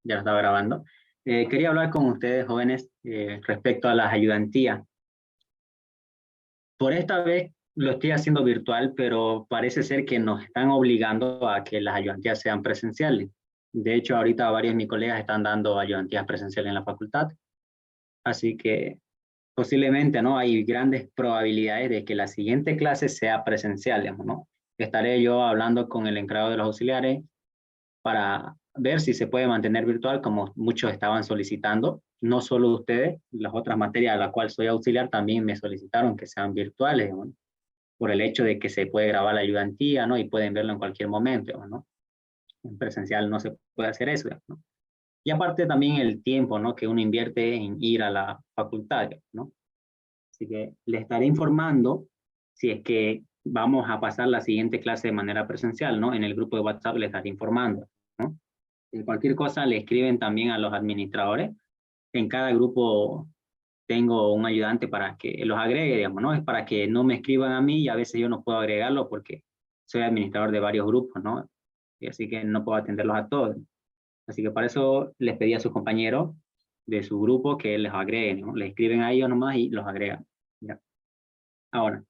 Ya lo estaba grabando. Quería hablar con ustedes, jóvenes, respecto a las ayudantías. Por esta vez lo estoy haciendo virtual, pero parece ser que nos están obligando a que las ayudantías sean presenciales. De hecho, ahorita varios de mis colegas están dando ayudantías presenciales en la facultad. Así que posiblemente, ¿no? Hay grandes probabilidades de que la siguiente clase sea presencial, digamos, ¿no? Estaré yo hablando con el encargado de los auxiliares para ver si se puede mantener virtual, como muchos estaban solicitando. No solo ustedes, las otras materias a las cuales soy auxiliar también me solicitaron que sean virtuales, ¿no? Por el hecho de que se puede grabar la ayudantía, ¿no? Y pueden verlo en cualquier momento, ¿no? En presencial no se puede hacer eso, ¿no? Y aparte también el tiempo, ¿no? Que uno invierte en ir a la facultad, ¿no? Así que les estaré informando si es que vamos a pasar la siguiente clase de manera presencial, ¿no? En el grupo de WhatsApp les estaré informando, ¿no? Cualquier cosa le escriben también a los administradores. En cada grupo tengo un ayudante para que los agregue, digamos, ¿no? Es para que no me escriban a mí y a veces yo no puedo agregarlo porque soy administrador de varios grupos, ¿no? Y así que no puedo atenderlos a todos. Así que para eso les pedí a sus compañeros de su grupo que les agreguen, ¿no? Les escriben a ellos nomás y los agregan. ¿Ya? Ahora,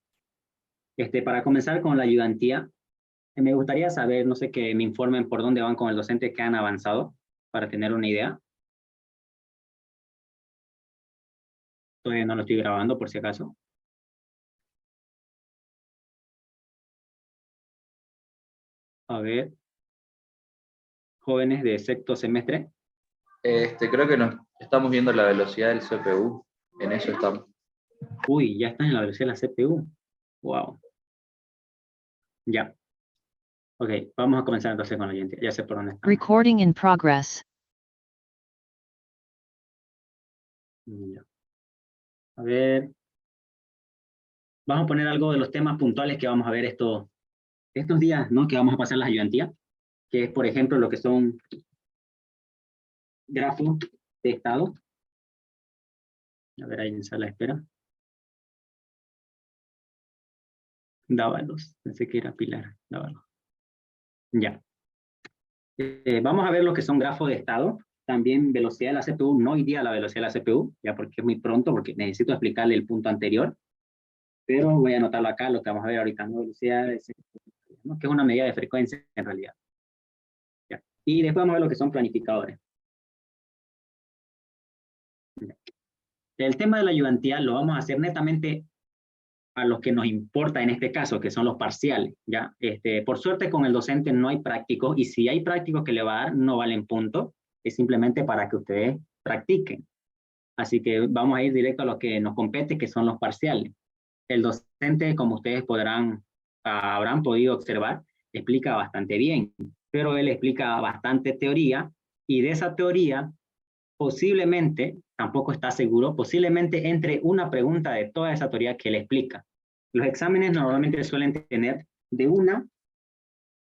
para comenzar con la ayudantía, me gustaría saber, no sé, que me informen por dónde van con el docente, que han avanzado, para tener una idea. Todavía no lo estoy grabando, por si acaso. A ver, jóvenes de sexto semestre. Creo que nos estamos viendo la velocidad del CPU. En eso estamos. Uy, ya están en la velocidad de la CPU. Wow. Ya. Ok, vamos a comenzar entonces con la ayudantía. Ya sé por dónde están. Recording in progress. Ya. A ver. Vamos a poner algo de los temas puntuales que vamos a ver estos días, ¿no? Que vamos a pasar las ayudantías. Que es, por ejemplo, lo que son grafos de estado. A ver, ahí en sala de espera. Dávalos. Pensé que era Pilar. Dávalos. Ya. Vamos a ver lo que son grafos de estado. También velocidad de la CPU. No iría a la velocidad de la CPU, ya porque es muy pronto, porque necesito explicarle el punto anterior. Pero voy a anotarlo acá, lo que vamos a ver ahorita, ¿no? Velocidad de CPU, ¿no? Que es una medida de frecuencia en realidad. Ya. Y después vamos a ver lo que son planificadores. Ya. El tema de la ayudantía lo vamos a hacer netamente a los que nos importa en este caso, que son los parciales, ¿ya? Por suerte con el docente no hay prácticos, y si hay prácticos que le va a dar, no valen puntos, es simplemente para que ustedes practiquen. Así que vamos a ir directo a lo que nos compete, que son los parciales. El docente, como ustedes habrán podido observar, explica bastante bien, pero él explica bastante teoría, y de esa teoría posiblemente, tampoco está seguro, posiblemente entre una pregunta de toda esa teoría que él explica. Los exámenes normalmente suelen tener de 1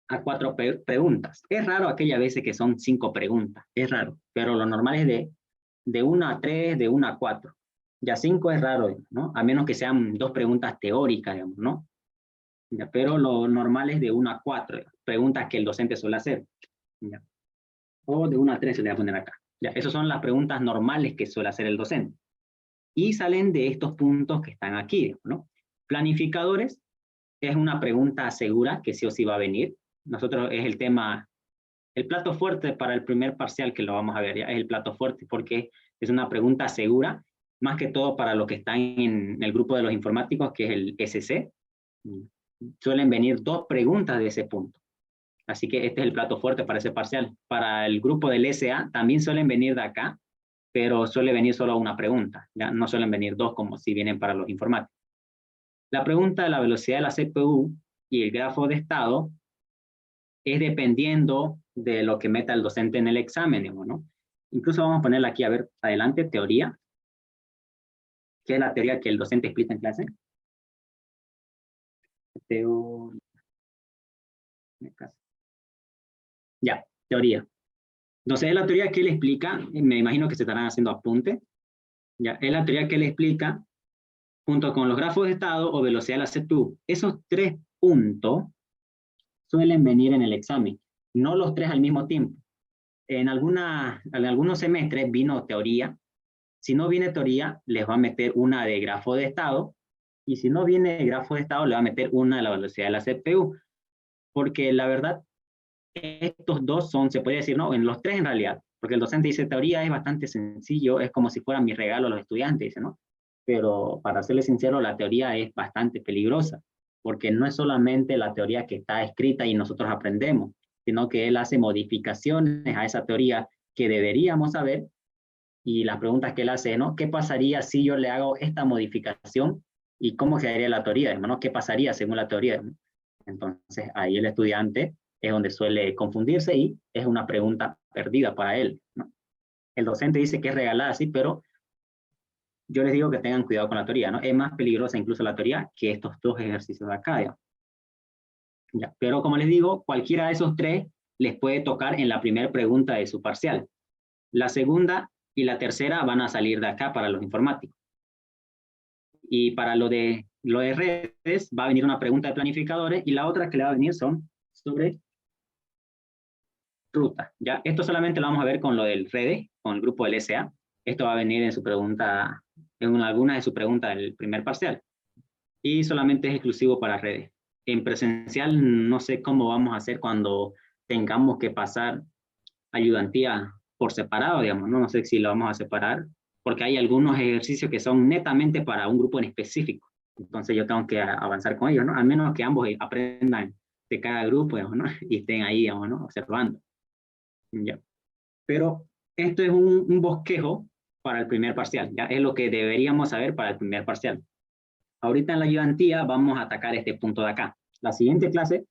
a 4 preguntas. Es raro aquellas veces que son 5 preguntas, es raro, pero lo normal es de 1 a 3, de 1 a 4. Ya 5 es raro, ¿no? A menos que sean 2 preguntas teóricas, digamos, ¿no? Ya, pero lo normal es de 1 a 4 preguntas que el docente suele hacer. ¿Ya? O de 1 a 3 se le va a poner acá. Ya, esas son las preguntas normales que suele hacer el docente. Y salen de estos puntos que están aquí, ¿no? Planificadores es una pregunta segura que sí o sí va a venir. Nosotros es el tema, el plato fuerte para el primer parcial que lo vamos a ver, ya es el plato fuerte porque es una pregunta segura, más que todo para los que están en el grupo de los informáticos, que es el SC. Suelen venir 2 preguntas de ese punto. Así que este es el plato fuerte para ese parcial. Para el grupo del SA también suelen venir de acá, pero suele venir solo una pregunta, ¿ya? No suelen venir 2 como si vienen para los informáticos. La pregunta de la velocidad de la CPU y el grafo de estado es dependiendo de lo que meta el docente en el examen, ¿no? Incluso vamos a ponerla aquí, a ver, adelante, teoría, que es la teoría que el docente explica en clase. Ya, teoría. Entonces es la teoría que él explica, me imagino que se estarán haciendo apuntes, ya, es la teoría que él explica junto con los grafos de estado o velocidad de la CPU. Esos 3 puntos suelen venir en el examen, no los 3 al mismo tiempo. en algunos semestres vino teoría. Si no viene teoría, les va a meter una de grafo de estado, y si no viene grafo de estado, le va a meter una de la velocidad de la CPU, porque la verdad, estos dos son, se puede decir, no, en los tres en realidad, porque el docente dice, teoría es bastante sencillo, es como si fuera mi regalo a los estudiantes, dice, ¿no? Pero para serles sincero, la teoría es bastante peligrosa, porque no es solamente la teoría que está escrita y nosotros aprendemos, sino que él hace modificaciones a esa teoría que deberíamos saber, y las preguntas que él hace, ¿no? ¿Qué pasaría si yo le hago esta modificación y cómo quedaría la teoría, ¿no? ¿Qué pasaría según la teoría? Entonces, ahí el estudiante es donde suele confundirse y es una pregunta perdida para él, ¿no? El docente dice que es regalada, sí, pero yo les digo que tengan cuidado con la teoría, ¿no? Es más peligrosa incluso la teoría que estos dos ejercicios de acá, ¿ya? ¿Ya? Pero como les digo, cualquiera de esos tres les puede tocar en la primera pregunta de su parcial. La segunda y la tercera van a salir de acá para los informáticos. Y para lo de redes va a venir una pregunta de planificadores y la otra que le va a venir son sobre ruta. ¿Ya? Esto solamente lo vamos a ver con lo del redes, con el grupo del SA. Esto va a venir en su pregunta, en alguna de sus preguntas del primer parcial. Y solamente es exclusivo para redes. En presencial no sé cómo vamos a hacer cuando tengamos que pasar ayudantía por separado, digamos, ¿no? No sé si lo vamos a separar, porque hay algunos ejercicios que son netamente para un grupo en específico. Entonces yo tengo que avanzar con ellos, ¿no? Al menos que ambos aprendan de cada grupo, digamos, ¿no? Y estén ahí, digamos, ¿no? Observando. ¿Ya? Pero esto es un bosquejo para el primer parcial, ¿ya? Es lo que deberíamos saber para el primer parcial. Ahorita en la ayudantía vamos a atacar este punto de acá. La siguiente clase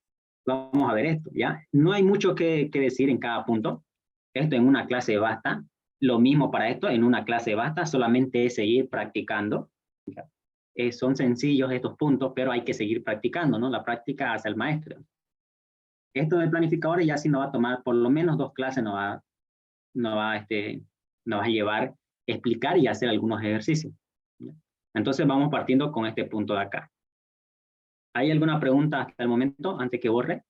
vamos a ver esto, ¿ya? No hay mucho que decir en cada punto. Esto en una clase basta. Lo mismo para esto, en una clase basta, solamente es seguir practicando. Son sencillos estos puntos, pero hay que seguir practicando, ¿no? La práctica hace el maestro. Esto de planificadores ya sí nos va a tomar por lo menos 2 clases, nos va a llevar explicar y hacer algunos ejercicios. ¿Ya? Entonces vamos partiendo con este punto de acá. ¿Hay alguna pregunta hasta el momento, antes que borre?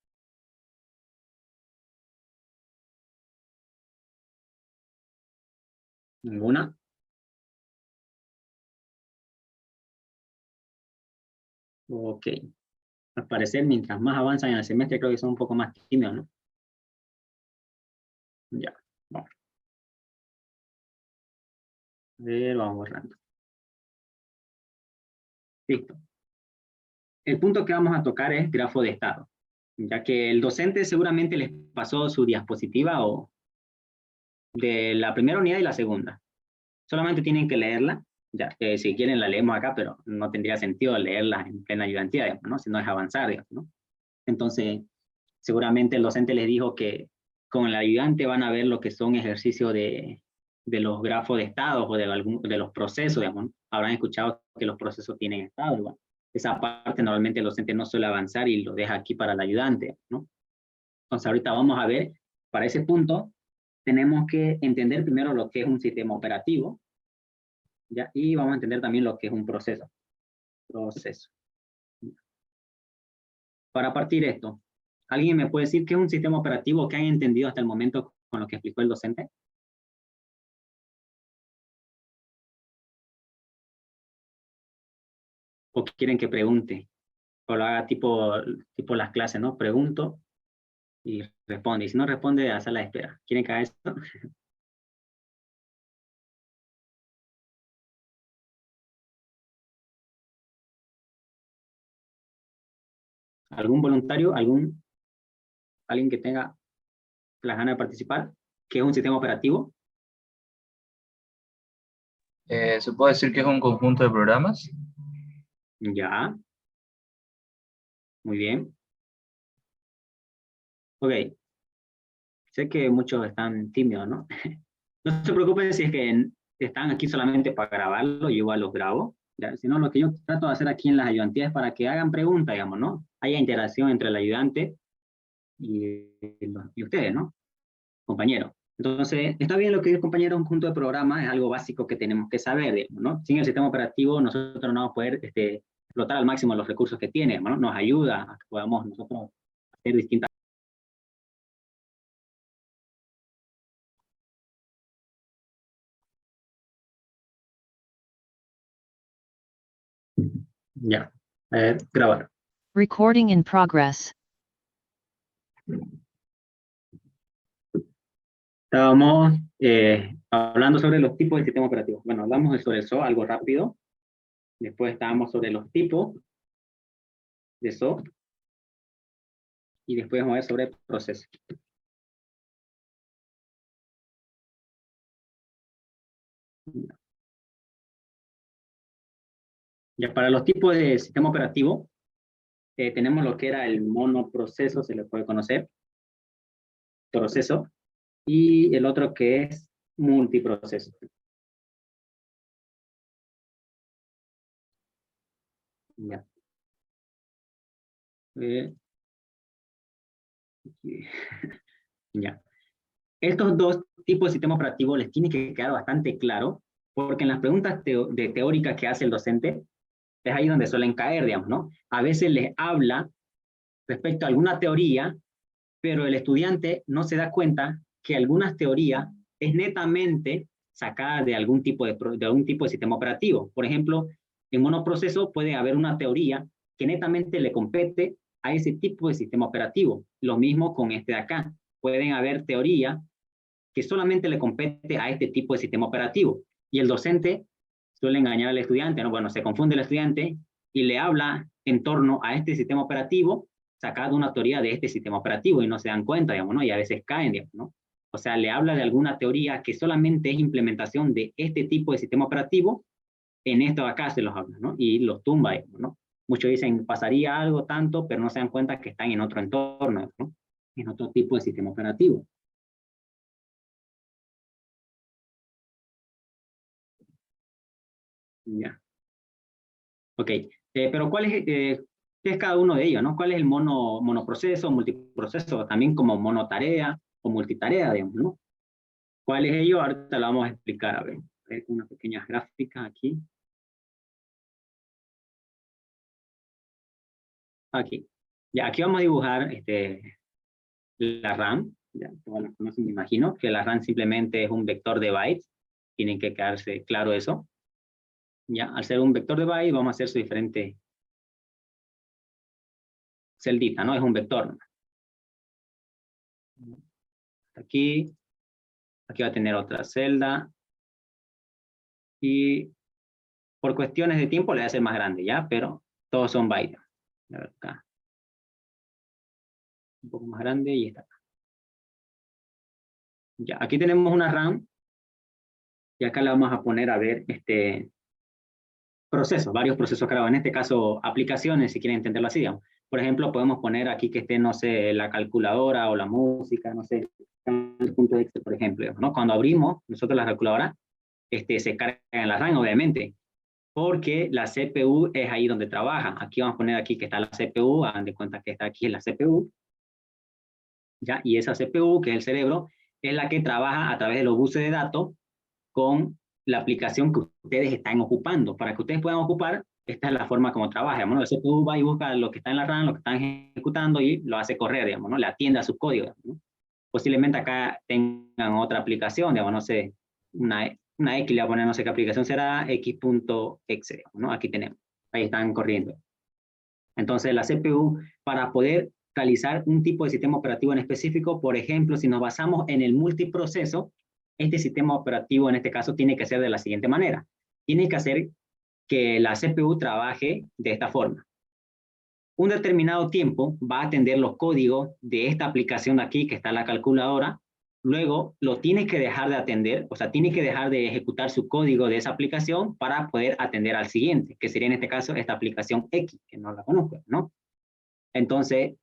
¿Ninguna? Ok. Al parecer, mientras más avanzan en el semestre, creo que son un poco más tímidos, ¿no? Ya. Bueno. A ver, vamos borrando. Listo. El punto que vamos a tocar es grafo de estado, ya que el docente seguramente les pasó su diapositiva o de la primera unidad y la segunda. Solamente tienen que leerla, ya que si quieren la leemos acá, pero no tendría sentido leerla en plena ayudantía, digamos, ¿no? Si no es avanzar, digamos, ¿no? Entonces, seguramente el docente les dijo que con el ayudante van a ver lo que son ejercicios de los grafos de estados o de los procesos, digamos, ¿no? Habrán escuchado que los procesos tienen estado, igual. Esa parte normalmente el docente no suele avanzar y lo deja aquí para el ayudante, ¿no? Entonces ahorita vamos a ver, para ese punto, tenemos que entender primero lo que es un sistema operativo, ¿ya? Y vamos a entender también lo que es un proceso. Para partir esto, ¿alguien me puede decir qué es un sistema operativo que han entendido hasta el momento con lo que explicó el docente? ¿O quieren que pregunte? O lo haga tipo las clases, ¿no? Pregunto y responde. Y si no responde, a sala de espera. ¿Quieren que haga esto? ¿Algún voluntario? ¿Alguien que tenga las ganas de participar? ¿Qué es un sistema operativo? ¿Se puede decir que es un conjunto de programas? Ya, muy bien. Ok, sé que muchos están tímidos, ¿no? No se preocupen si es que están aquí solamente para grabarlo, yo igual los grabo. ¿Ya? Sino lo que yo trato de hacer aquí en las ayudantías es para que hagan preguntas, digamos, ¿no? Haya interacción entre el ayudante y, y ustedes, ¿no? Compañeros. Entonces, está bien lo que dice el compañero, un conjunto de programas es algo básico que tenemos que saber, digamos, ¿no? Sin el sistema operativo nosotros no vamos a poder explotar al máximo los recursos que tiene, ¿no? Nos ayuda a que podamos nosotros hacer distintas Ya. Grabar. Recording in progress. Estábamos hablando sobre los tipos de sistema operativo. Bueno, hablamos sobre eso, algo rápido. Después estábamos sobre los tipos de eso. Y después vamos a ver sobre procesos. Ya, para los tipos de sistema operativo, tenemos lo que era el monoproceso, se le puede conocer, proceso, y el otro que es multiproceso. Ya. Ya. Estos dos tipos de sistema operativo les tiene que quedar bastante claro, porque en las preguntas teóricas que hace el docente, es ahí donde suelen caer, digamos, ¿no? A veces les habla respecto a alguna teoría, pero el estudiante no se da cuenta que algunas teorías es netamente sacada de algún tipo de sistema operativo. Por ejemplo, en monoproceso puede haber una teoría que netamente le compete a ese tipo de sistema operativo. Lo mismo con este de acá. Pueden haber teorías que solamente le compete a este tipo de sistema operativo. Y el docente suele engañar al estudiante, ¿no? Bueno, se confunde el estudiante y le habla en torno a este sistema operativo, sacado una teoría de este sistema operativo y no se dan cuenta, digamos, ¿no? Y a veces caen, digamos, ¿no? O sea, le habla de alguna teoría que solamente es implementación de este tipo de sistema operativo, en esto de acá se los habla, ¿no? Y los tumba, digamos, ¿no? Muchos dicen, pasaría algo tanto, pero no se dan cuenta que están en otro entorno, ¿no? En otro tipo de sistema operativo. Ya. Ok, pero ¿qué es cada uno de ellos, ¿no? ¿Cuál es el monoproceso, multiproceso, también como monotarea o multitarea, digamos, ¿no? ¿Cuál es ello? Ahorita lo vamos a explicar, a ver unas pequeñas gráficas aquí. Aquí. Ya, aquí vamos a dibujar la RAM, ya, todos la conocen, me imagino, que la RAM simplemente es un vector de bytes, tienen que quedarse claro eso. Ya, al ser un vector de bytes, vamos a hacer su diferente celdita, ¿no? Es un vector. Aquí va a tener otra celda. Y por cuestiones de tiempo le voy a hacer más grande, ¿ya? Pero todos son bytes. A ver acá. Un poco más grande y está acá. Ya, aquí tenemos una RAM. Y acá le vamos a poner a ver procesos, varios procesos creados. En este caso, aplicaciones, si quieren entenderlo así, digamos. Por ejemplo, podemos poner aquí que esté, no sé, la calculadora o la música, no sé, el punto Excel, por ejemplo, digamos, ¿no? Cuando abrimos nosotros la calculadora, se carga en la RAM, obviamente, porque la CPU es ahí donde trabaja. Aquí vamos a poner aquí que está la CPU, hagan de cuenta que está aquí en la CPU, ¿ya? Y esa CPU, que es el cerebro, es la que trabaja a través de los buses de datos con la aplicación que ustedes están ocupando. Para que ustedes puedan ocupar, esta es la forma como trabaja, digamos, ¿no? La CPU va y busca lo que está en la RAM, lo que están ejecutando y lo hace correr, digamos, ¿no? Le atiende a sus códigos, ¿no? Posiblemente acá tengan otra aplicación, digamos, no sé, una X le voy a poner, no sé qué aplicación será, x.exe, ¿no? Aquí tenemos, ahí están corriendo. Entonces la CPU, para poder realizar un tipo de sistema operativo en específico, por ejemplo, si nos basamos en el multiproceso, este sistema operativo en este caso tiene que ser de la siguiente manera. Tiene que hacer que la CPU trabaje de esta forma. Un determinado tiempo va a atender los códigos de esta aplicación de aquí, que está en la calculadora, luego lo tiene que dejar de atender, o sea, tiene que dejar de ejecutar su código de esa aplicación para poder atender al siguiente, que sería en este caso esta aplicación X, que no la conozco, ¿no? Entonces,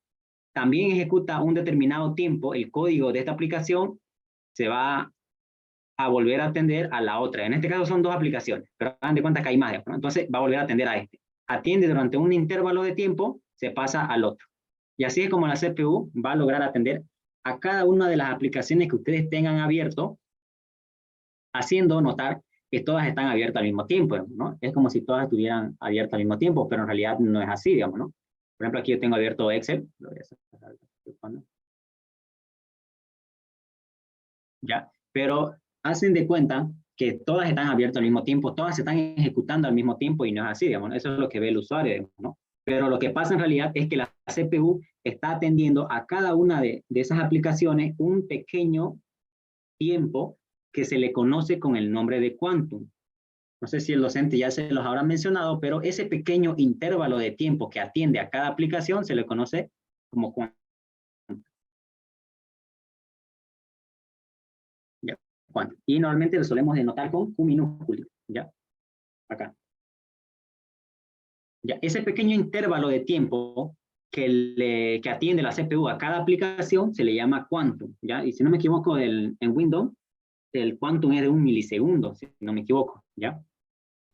también ejecuta un determinado tiempo el código de esta aplicación, se va a volver a atender a la otra. En este caso son dos aplicaciones, pero hagan de cuenta que hay más, ¿no? Entonces va a volver a atender a este. Atiende durante un intervalo de tiempo, se pasa al otro. Y así es como la CPU va a lograr atender a cada una de las aplicaciones que ustedes tengan abierto, haciendo notar que todas están abiertas al mismo tiempo, ¿no? Es como si todas estuvieran abiertas al mismo tiempo, pero en realidad no es así, digamos, ¿no? Por ejemplo, aquí yo tengo abierto Excel, lo voy a sacar, ¿ya? Pero hacen de cuenta que todas están abiertas al mismo tiempo, todas se están ejecutando al mismo tiempo y no es así, digamos, eso es lo que ve el usuario, digamos, ¿no? Pero lo que pasa en realidad es que la CPU está atendiendo a cada una de esas aplicaciones un pequeño tiempo que se le conoce con el nombre de quantum. No sé si el docente ya se los habrá mencionado, pero ese pequeño intervalo de tiempo que atiende a cada aplicación se le conoce como quantum. ¿Ya? Quantum. Y normalmente lo solemos denotar con Q minúsculo, ¿ya? Acá. ¿Ya? Ese pequeño intervalo de tiempo que atiende la CPU a cada aplicación se le llama quantum, ¿ya? Y si no me equivoco, en Windows, el quantum es de 1 milisegundo, si no me equivoco, ¿ya?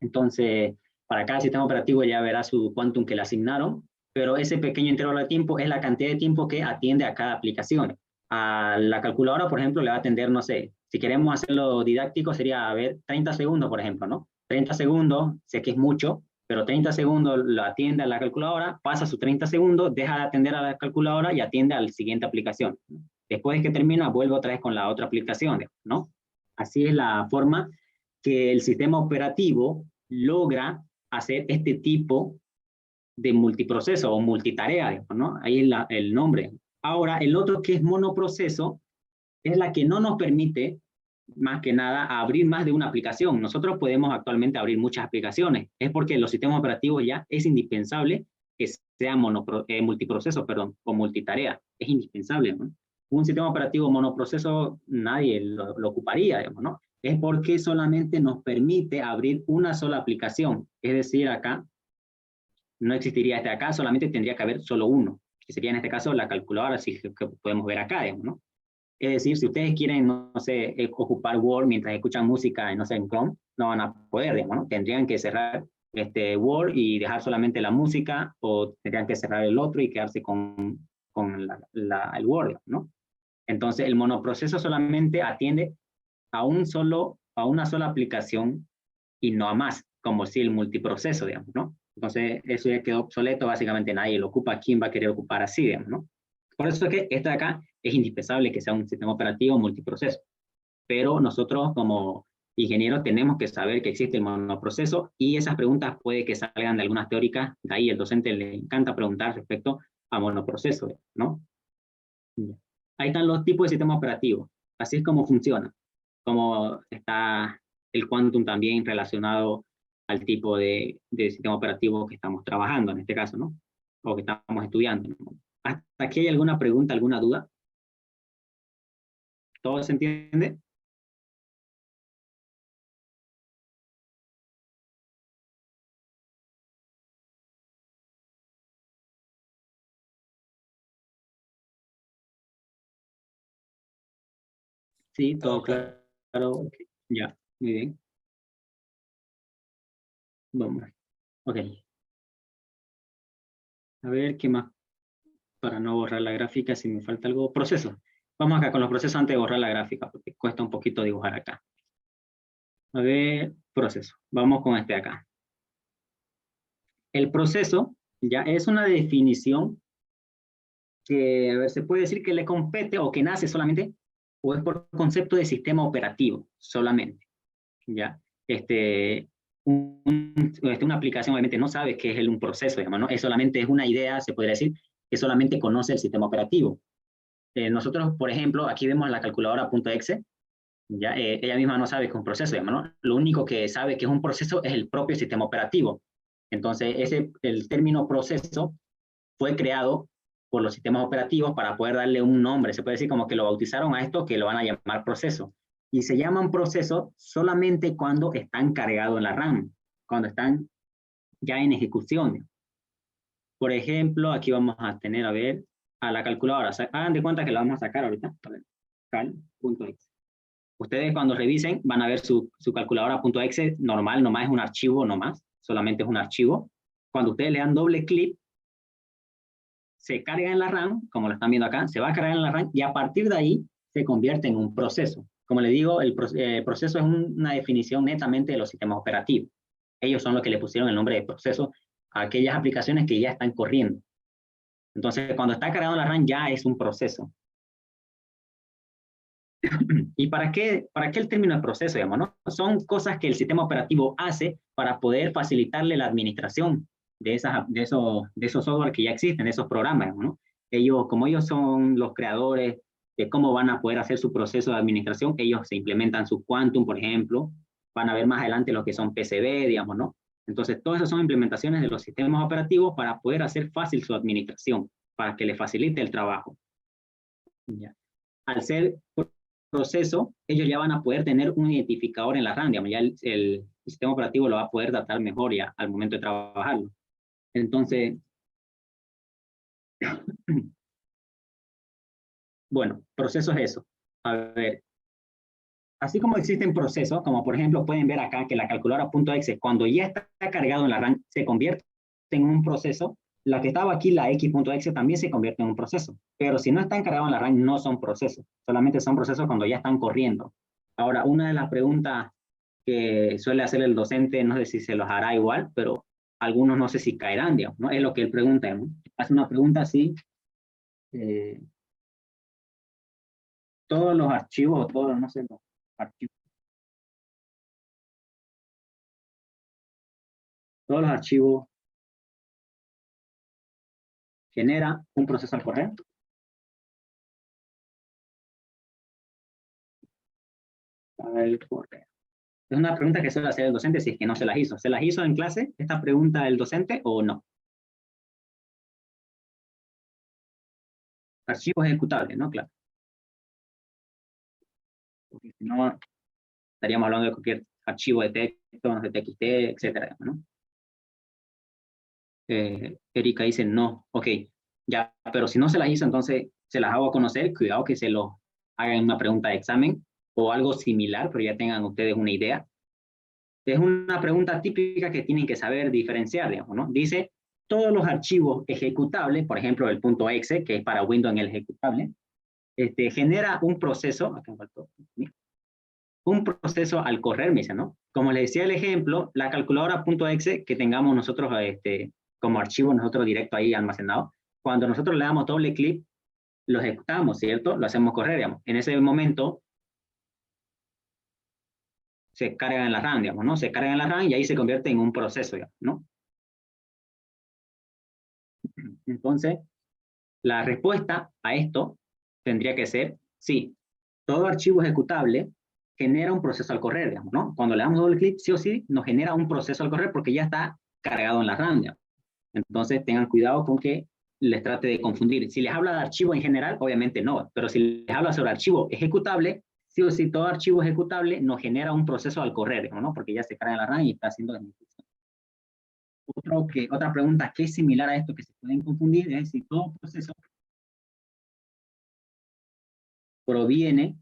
Entonces, para cada sistema operativo ya verá su quantum que le asignaron, pero ese pequeño intervalo de tiempo es la cantidad de tiempo que atiende a cada aplicación. A la calculadora, por ejemplo, le va a atender, no sé, si queremos hacerlo didáctico, sería, a ver, 30 segundos, por ejemplo, ¿no? 30 segundos, sé que es mucho, pero 30 segundos lo atiende a la calculadora, pasa sus 30 segundos, deja de atender a la calculadora y atiende a la siguiente aplicación. Después de que termina, vuelve otra vez con la otra aplicación, ¿no? Así es la forma que el sistema operativo logra hacer este tipo de multiproceso o multitarea, ¿no? Ahí es el nombre. Ahora, el otro que es monoproceso es la que no nos permite, más que nada, abrir más de una aplicación. Nosotros podemos actualmente abrir muchas aplicaciones. Es porque los sistemas operativos ya es indispensable que sea multiproceso, perdón, o multitarea. Es indispensable, ¿no? Un sistema operativo monoproceso nadie lo ocuparía, digamos, ¿no? Es porque solamente nos permite abrir una sola aplicación. Es decir, acá no existiría este acá, solamente tendría que haber solo uno, que sería en este caso la calculadora, así que podemos ver acá, digamos, ¿no? Es decir, si ustedes quieren, no sé, ocupar Word mientras escuchan música, no sé, en Chrome, no van a poder, digamos, ¿no? Tendrían que cerrar Word y dejar solamente la música, o tendrían que cerrar el otro y quedarse con el Word, ¿no? Entonces, el monoproceso solamente atiende a una sola aplicación y no a más, como si el multiproceso, digamos, ¿no? Entonces, eso ya quedó obsoleto, básicamente nadie lo ocupa. ¿Quién va a querer ocupar así, digamos, no? Por eso es que esta de acá es indispensable que sea un sistema operativo multiproceso. Pero nosotros como ingenieros tenemos que saber que existe el monoproceso y esas preguntas puede que salgan de algunas teóricas, de ahí el docente le encanta preguntar respecto a monoproceso, ¿no? Ahí están los tipos de sistema operativo. Así es como funciona. Como está el quantum también relacionado al tipo de sistema operativo que estamos trabajando en este caso, ¿no? O que estamos estudiando, ¿no? ¿Hasta aquí hay alguna pregunta, alguna duda? ¿Todo se entiende? Sí, todo claro. Ok. Ya, muy bien. Vamos. Ok. A ver, ¿qué más? Para no borrar la gráfica, si me falta algo. Proceso. Vamos acá con los procesos antes de borrar la gráfica, porque cuesta un poquito dibujar acá. A ver, proceso. Vamos con este acá. El proceso ya es una definición que, a ver, se puede decir que le compete o que nace solamente, o es por concepto de sistema operativo solamente, ¿ya? Una aplicación obviamente no sabe qué es un proceso, digamos, ¿no? Es solamente es una idea, se podría decir, que solamente conoce el sistema operativo. Nosotros, por ejemplo, aquí vemos la calculadora .exe, ¿ya? Ella misma no sabe que es un proceso, digamos, ¿no? Lo único que sabe que es un proceso es el propio sistema operativo. Entonces, el término proceso fue creado por los sistemas operativos para poder darle un nombre. Se puede decir como que lo bautizaron a esto, que lo van a llamar proceso. Y se llaman proceso solamente cuando están cargados en la RAM, cuando están ya en ejecución. Por ejemplo, aquí vamos a tener, a ver, a la calculadora. Hagan de cuenta que la vamos a sacar ahorita. Cal.exe. Ustedes cuando revisen van a ver su calculadora.exe normal, nomás es un archivo, nomás, solamente es un archivo. Cuando ustedes le dan doble clic, se carga en la RAM, como lo están viendo acá, se va a cargar en la RAM y a partir de ahí se convierte en un proceso. Como les digo, el proceso es una definición netamente de los sistemas operativos. Ellos son los que le pusieron el nombre de proceso a aquellas aplicaciones que ya están corriendo. Entonces, cuando está cargado en la RAM ya es un proceso. ¿Y para qué el término de proceso, digamos, ¿no? Son cosas que el sistema operativo hace para poder facilitarle la administración de esos software que ya existen, de esos programas, ¿no? Como ellos son los creadores de cómo van a poder hacer su proceso de administración, ellos se implementan su Quantum, por ejemplo, van a ver más adelante lo que son PCB, digamos, ¿no? Entonces, todas esas son implementaciones de los sistemas operativos para poder hacer fácil su administración, para que le facilite el trabajo. ¿Ya? Al ser proceso, ellos ya van a poder tener un identificador en la RAM, digamos, ya el sistema operativo lo va a poder datar mejor ya al momento de trabajarlo. Entonces, bueno, proceso es eso. A ver, así como existen procesos, como por ejemplo pueden ver acá que la calculadora .exe, cuando ya está cargado en la RAM, se convierte en un proceso. La que estaba aquí, la x.exe, también se convierte en un proceso. Pero si no están cargados en la RAM, no son procesos. Solamente son procesos cuando ya están corriendo. Ahora, una de las preguntas que suele hacer el docente, no sé si se los hará igual, pero algunos no sé si caerán, digamos, ¿no? Es lo que él pregunta, ¿no? Hace una pregunta así, todos los archivos, o todos, no sé, los archivos, todos los archivos genera un proceso al correo. A ver, el correo. Es una pregunta que suele hacer el docente si es que no se las hizo. ¿Se las hizo en clase esta pregunta el docente o no? Archivo ejecutable, ¿no? Claro. Porque si no, estaríamos hablando de cualquier archivo de texto, de TXT, etcétera, ¿no? Erika dice no. Ok, ya, pero si no se las hizo, entonces se las hago a conocer. Cuidado que se lo hagan una pregunta de examen o algo similar, pero ya tengan ustedes una idea. Es una pregunta típica que tienen que saber diferenciar, digamos, ¿no? Dice, todos los archivos ejecutables, por ejemplo, el .exe, que es para Windows en el ejecutable, genera un proceso, acá me faltó, un proceso al correr, me dice, ¿no? Como les decía el ejemplo, la calculadora .exe que tengamos nosotros como archivo, nosotros directo ahí almacenado, cuando nosotros le damos doble clic, lo ejecutamos, ¿cierto? Lo hacemos correr, digamos. En ese momento, se carga en la RAM, digamos, ¿no? Se carga en la RAM y ahí se convierte en un proceso, ¿no? Entonces, la respuesta a esto tendría que ser, sí, todo archivo ejecutable genera un proceso al correr, digamos, ¿no? Cuando le damos doble clic, sí o sí, nos genera un proceso al correr porque ya está cargado en la RAM, digamos. Entonces, tengan cuidado con que les trate de confundir. Si les habla de archivo en general, obviamente no, pero si les habla sobre archivo ejecutable, sí o sí, todo archivo ejecutable nos genera un proceso al correr, ¿no? Porque ya se carga en la RAM y está haciendo la ejecución. Otra pregunta que es similar a esto que se pueden confundir es si todo proceso proviene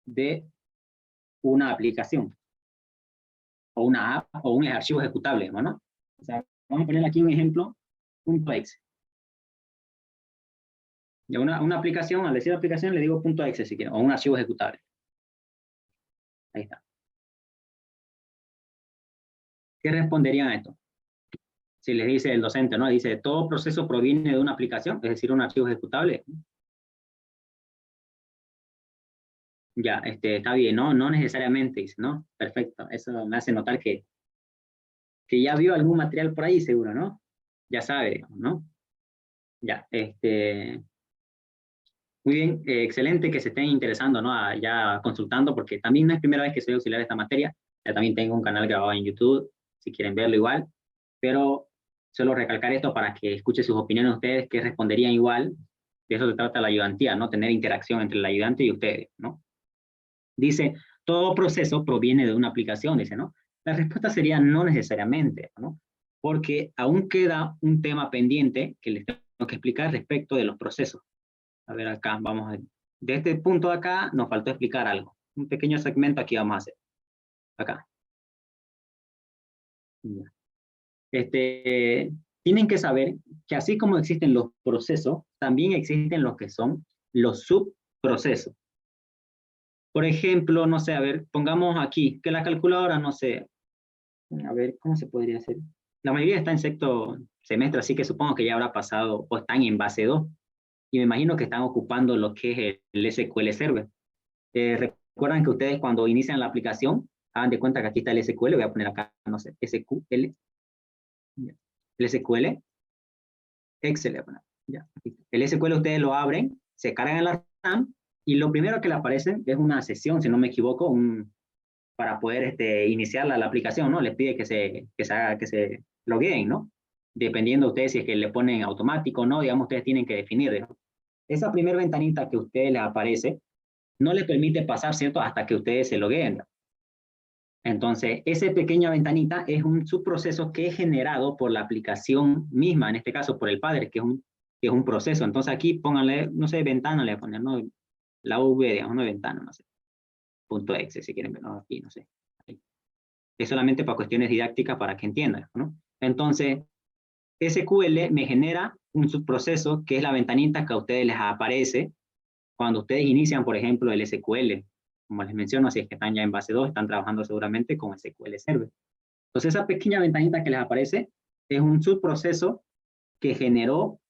de una aplicación o una app o un archivo ejecutable, ¿no? O sea, vamos a poner aquí un ejemplo, .exe. Y una aplicación, al decir aplicación le digo .exe si quieren, o un archivo ejecutable. Ahí está. ¿Qué responderían a esto? Si les dice el docente, ¿no? Dice, todo proceso proviene de una aplicación, es decir, un archivo ejecutable. Ya, está bien, ¿no? No necesariamente, dice, ¿no? Perfecto. Eso me hace notar que ya vio algún material por ahí, seguro, ¿no? Ya sabe, ¿no? Ya, muy bien, excelente que se estén interesando, ¿no? Ya consultando, porque también no es primera vez que soy auxiliar de esta materia. Ya también tengo un canal grabado en YouTube, si quieren verlo igual. Pero solo recalcar esto para que escuchen sus opiniones ustedes, que responderían igual. De eso se trata la ayudantía, ¿no? Tener interacción entre el ayudante y ustedes, ¿no? Dice, todo proceso proviene de una aplicación, dice, ¿no? La respuesta sería no necesariamente, ¿no? Porque aún queda un tema pendiente que les tengo que explicar respecto de los procesos. A ver acá, vamos a ver. De este punto de acá nos faltó explicar algo. Un pequeño segmento aquí vamos a hacer. Acá. Tienen que saber que así como existen los procesos, también existen los que son los subprocesos. Por ejemplo, no sé, a ver, pongamos aquí que la calculadora, no sé, a ver, ¿cómo se podría hacer? La mayoría está en sexto semestre, así que supongo que ya habrá pasado o están en base 2. y me imagino que están ocupando lo que es el SQL Server. Recuerdan que ustedes cuando inician la aplicación, hagan de cuenta que aquí está el SQL, voy a poner acá, no sé, SQL, el SQL, Excel, voy a poner, ya. El SQL ustedes lo abren, se cargan en la RAM, y lo primero que le aparece es una sesión, si no me equivoco, para poder iniciar la aplicación, ¿no? Les pide que se logueen, ¿no? Dependiendo de ustedes si es que le ponen automático o no, digamos, ustedes tienen que definir, ¿no? Esa primera ventanita que a ustedes les aparece, no les permite pasar, ¿cierto? Hasta que ustedes se logueen, ¿no? Entonces, esa pequeña ventanita es un subproceso que es generado por la aplicación misma, en este caso por el padre, que es un proceso. Entonces aquí pónganle, no sé, ventana, le ponen, ¿no? La V, digamos, una ventana, no sé. .exe, si quieren verlo aquí, no sé. Ahí. Es solamente para cuestiones didácticas para que entiendan, ¿no? Entonces, SQL me genera un subproceso que es la ventanita que a ustedes les aparece cuando ustedes inician, por ejemplo, el SQL. Como les menciono, si es que están ya en base 2, están trabajando seguramente con SQL Server. Entonces, esa pequeña ventanita que les aparece es un subproceso que generó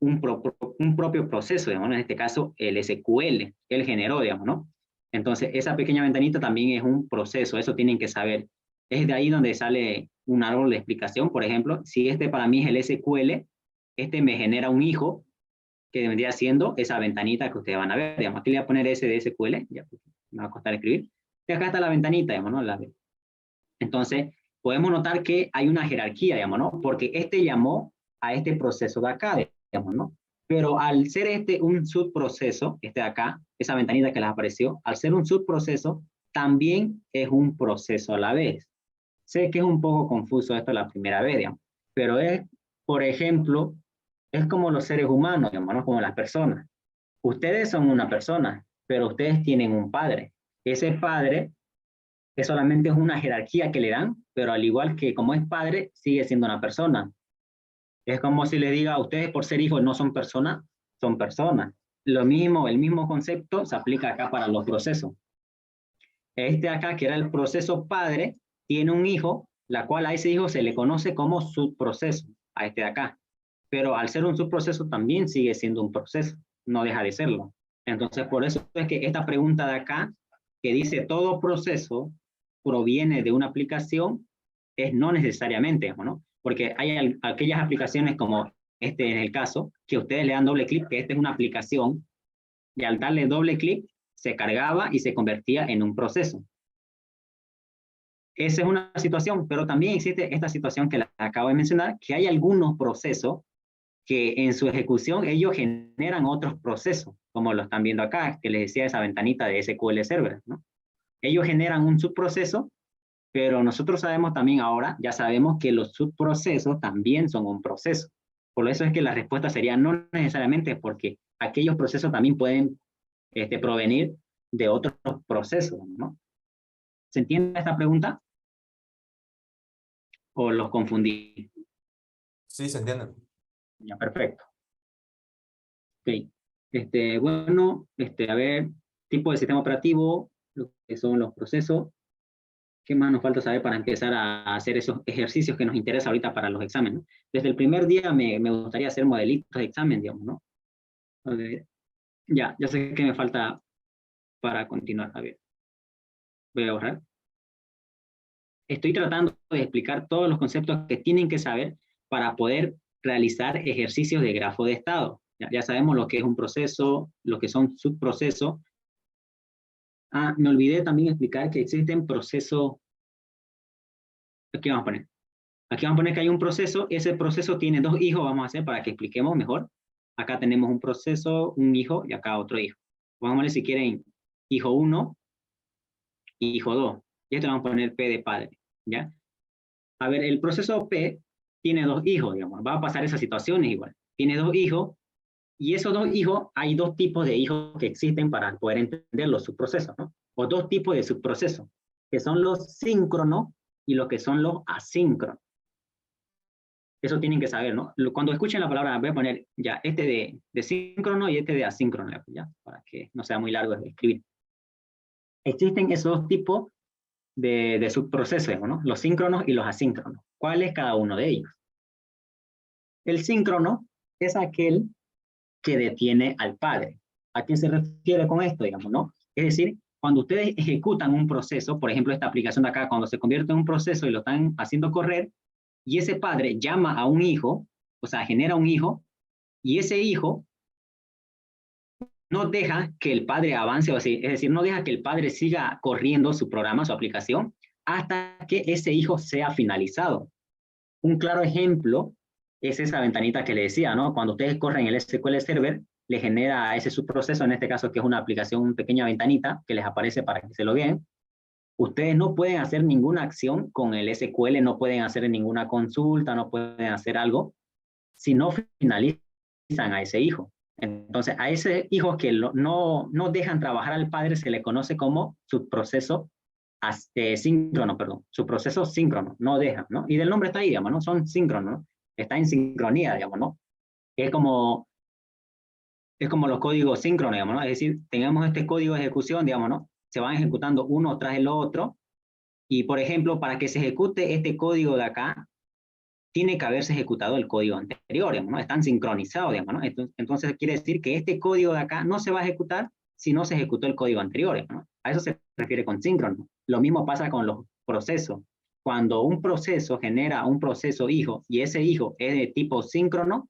un propio proceso, digamos, en este caso el SQL, que él generó, digamos, ¿no? Entonces, esa pequeña ventanita también es un proceso, eso tienen que saber. Es de ahí donde sale un árbol de explicación, por ejemplo, si para mí es el SQL, me genera un hijo que vendría siendo esa ventanita que ustedes van a ver, digamos, aquí le voy a poner S de SQL, ya me va a costar escribir, y acá está la ventanita, digamos, ¿no? Entonces, podemos notar que hay una jerarquía, digamos, ¿no? Porque llamó a este proceso de acá, digamos, ¿no? Pero al ser un subproceso, de acá, esa ventanita que les apareció, al ser un subproceso, también es un proceso a la vez. Sé que es un poco confuso esto la primera vez, digamos, pero por ejemplo, es como los seres humanos, digamos, ¿no? Como las personas. Ustedes son una persona, pero ustedes tienen un padre. Ese padre que solamente es una jerarquía que le dan, pero al igual que como es padre, sigue siendo una persona. Es como si le diga a ustedes por ser hijos no son personas, son personas. Lo mismo, el mismo concepto se aplica acá para los procesos. Acá, que era el proceso padre, tiene un hijo, la cual a ese hijo se le conoce como subproceso, a de acá. Pero al ser un subproceso también sigue siendo un proceso, no deja de serlo. Entonces, por eso es que esta pregunta de acá, que dice todo proceso proviene de una aplicación, es no necesariamente, ¿no? Porque hay aquellas aplicaciones como en el caso, que ustedes le dan doble clic, que esta es una aplicación, y al darle doble clic, se cargaba y se convertía en un proceso. Esa es una situación, pero también existe esta situación que la acabo de mencionar, que hay algunos procesos que en su ejecución ellos generan otros procesos, como lo están viendo acá, que les decía esa ventanita de SQL Server, ¿no? Ellos generan un subproceso, pero nosotros sabemos también ahora, ya sabemos que los subprocesos también son un proceso. Por eso es que la respuesta sería no necesariamente, porque aquellos procesos también pueden provenir de otros procesos, ¿no? ¿Se entiende esta pregunta? ¿O los confundí? Sí, se entiende. Ya, perfecto. Ok. Bueno, a ver, tipo de sistema operativo, lo que son los procesos. ¿Qué más nos falta saber para empezar a hacer esos ejercicios que nos interesa ahorita para los exámenes, ¿no? Desde el primer día me gustaría hacer modelitos de examen, digamos, ¿no? A ver, ya sé que me falta para continuar. A ver, voy a borrar. Estoy tratando de explicar todos los conceptos que tienen que saber para poder realizar ejercicios de grafo de estado. Ya sabemos lo que es un proceso, lo que son subprocesos. Me olvidé también explicar que existen procesos. Aquí vamos a poner. Aquí vamos a poner que hay un proceso. Ese proceso tiene dos hijos, vamos a hacer para que expliquemos mejor. Acá tenemos un proceso, un hijo, y acá otro hijo. Vamos a poner, si quieren, hijo 1 y hijo 2. Y esto le vamos a poner P de padre, ¿ya? A ver, el proceso P tiene dos hijos, digamos. Va a pasar esas situaciones igual. Tiene dos hijos, y esos dos hijos, hay dos tipos de hijos que existen para poder entender los subprocesos, ¿no? O dos tipos de subprocesos, que son los síncronos y lo que son los asíncronos. Eso tienen que saber, ¿no? Cuando escuchen la palabra, voy a poner ya de síncrono y de asíncrono, ¿ya? Para que no sea muy largo de escribir. Existen esos dos tipos de subprocesos, ¿no? Los síncronos y los asíncronos. ¿Cuál es cada uno de ellos? El síncrono es aquel que detiene al padre. ¿A qué se refiere con esto, digamos, no? Es decir, cuando ustedes ejecutan un proceso, por ejemplo, esta aplicación de acá, cuando se convierte en un proceso y lo están haciendo correr, y ese padre llama a un hijo, o sea, genera un hijo, y ese hijo no deja que el padre avance o así, es decir, no deja que el padre siga corriendo su programa, su aplicación, hasta que ese hijo sea finalizado. Un claro ejemplo es esa ventanita que le decía, ¿no? Cuando ustedes corren el SQL Server, le genera a ese subproceso, en este caso que es una aplicación, una pequeña ventanita que les aparece para que se lo vean. Ustedes no pueden hacer ninguna acción con el SQL, no pueden hacer ninguna consulta, no pueden hacer algo, si no finalizan a ese hijo. Entonces, a ese hijo que no dejan trabajar al padre se le conoce como subproceso síncrono, perdón, subproceso síncrono, no dejan, ¿no? Y del nombre está ahí, digamos, ¿no? Son síncronos, ¿no? Está en sincronía, digamos, ¿no? Es como los códigos síncronos, digamos, ¿no? Es decir, tengamos este código de ejecución, digamos, ¿no? Se van ejecutando uno tras el otro, y por ejemplo, para que se ejecute este código de acá, tiene que haberse ejecutado el código anterior, digamos, ¿no? Están sincronizados, digamos, ¿no? Entonces quiere decir que este código de acá no se va a ejecutar si no se ejecutó el código anterior, digamos, ¿no? A eso se refiere con síncrono. Lo mismo pasa con los procesos. Cuando un proceso genera un proceso hijo y ese hijo es de tipo síncrono,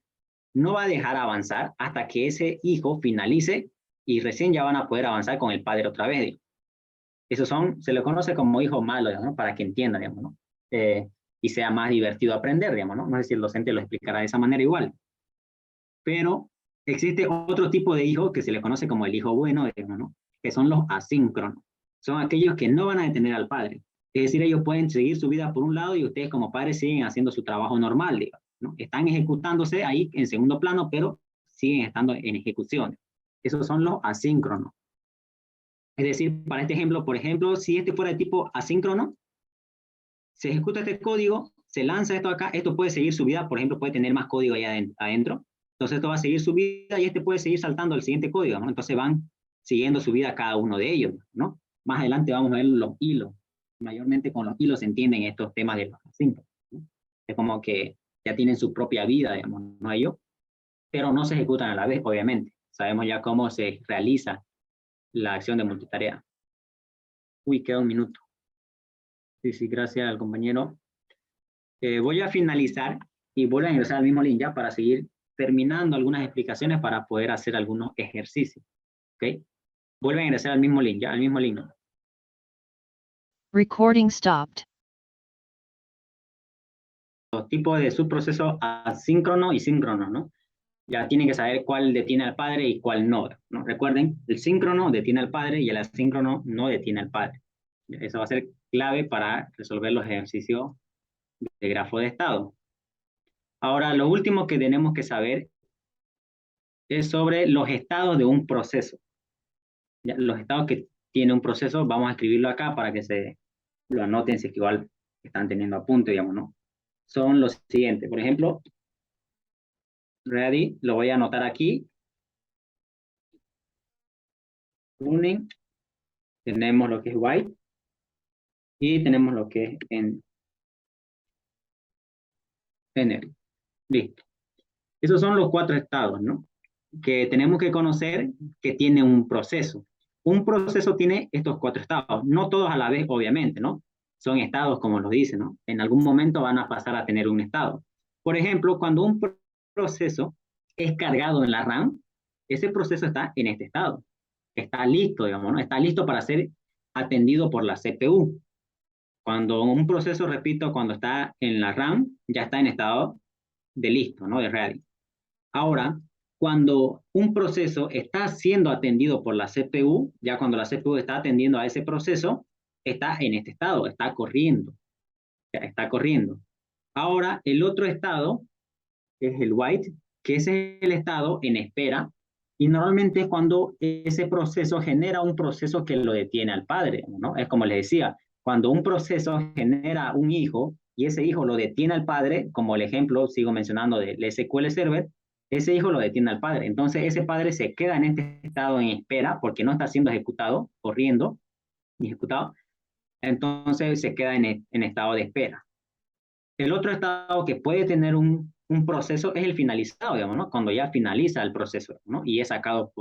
no va a dejar avanzar hasta que ese hijo finalice y recién ya van a poder avanzar con el padre otra vez, digamos. Esos se le conoce como hijos malos, ¿no? Para que entiendan, digamos, ¿no? Y sea más divertido aprender, digamos, ¿no? No sé si el docente lo explicará de esa manera igual. Pero existe otro tipo de hijo que se le conoce como el hijo bueno, digamos, ¿no? Que son los asíncronos. Son aquellos que no van a detener al padre. Es decir, ellos pueden seguir su vida por un lado y ustedes como padres siguen haciendo su trabajo normal, digamos, ¿no? Están ejecutándose ahí en segundo plano, pero siguen estando en ejecución. Esos son los asíncronos. Es decir, para este ejemplo, por ejemplo, si este fuera de tipo asíncrono, se ejecuta este código, se lanza esto acá, esto puede seguir su vida, por ejemplo, puede tener más código allá adentro, entonces esto va a seguir su vida y este puede seguir saltando al siguiente código, ¿no? Entonces van siguiendo su vida cada uno de ellos, ¿no? Más adelante vamos a ver los hilos, mayormente con los hilos se entienden estos temas de los asíncronos, ¿no? Es como que ya tienen su propia vida, digamos, ¿no? Ellos, pero no se ejecutan a la vez, obviamente. Sabemos ya cómo se realiza la acción de multitarea. Uy, queda un minuto. Sí, sí, gracias al compañero. Voy a finalizar y voy a ingresar al mismo link ya para seguir terminando algunas explicaciones para poder hacer algunos ejercicios. ¿Ok? Vuelven a ingresar al mismo link, ya, al mismo link, ¿no? Recording stopped. Los tipos de subprocesos asíncrono y síncrono, ¿no? Ya tienen que saber cuál detiene al padre y cuál no, ¿no? Recuerden, el síncrono detiene al padre y el asíncrono no detiene al padre. Eso va a ser clave para resolver los ejercicios de grafo de estado. Ahora, lo último que tenemos que saber es sobre los estados de un proceso. Ya, los estados que tiene un proceso, vamos a escribirlo acá para que se lo anoten si es que igual están teniendo apunte, digamos, ¿no? Son los siguientes. Por ejemplo, ready, lo voy a anotar aquí. Running, tenemos lo que es white y tenemos lo que es enemy. Listo. Esos son los 4 estados, ¿no? Que tenemos que conocer que tiene un proceso. Un proceso tiene estos 4 estados, no todos a la vez, obviamente, ¿no? Son estados, como lo dice, ¿no? En algún momento van a pasar a tener un estado. Por ejemplo, cuando un proceso es cargado en la RAM, ese proceso está en este estado. Está listo, digamos, ¿no? Está listo para ser atendido por la CPU. Cuando un proceso, repito, cuando está en la RAM, ya está en estado de listo, ¿no? De ready. Ahora, cuando un proceso está siendo atendido por la CPU, ya cuando la CPU está atendiendo a ese proceso, está en este estado, está corriendo. Está corriendo. Ahora, el otro estado es el white, que ese es el estado en espera, y normalmente es cuando ese proceso genera un proceso que lo detiene al padre, ¿no? Es como les decía, cuando un proceso genera un hijo y ese hijo lo detiene al padre, como el ejemplo, sigo mencionando del SQL Server, ese hijo lo detiene al padre. Entonces ese padre se queda en este estado en espera porque no está siendo ejecutado, corriendo, ejecutado. Entonces se queda en estado de espera. El otro estado que puede tener un un proceso es el finalizado, digamos, ¿no? Cuando ya finaliza el proceso, ¿no? Y es sacado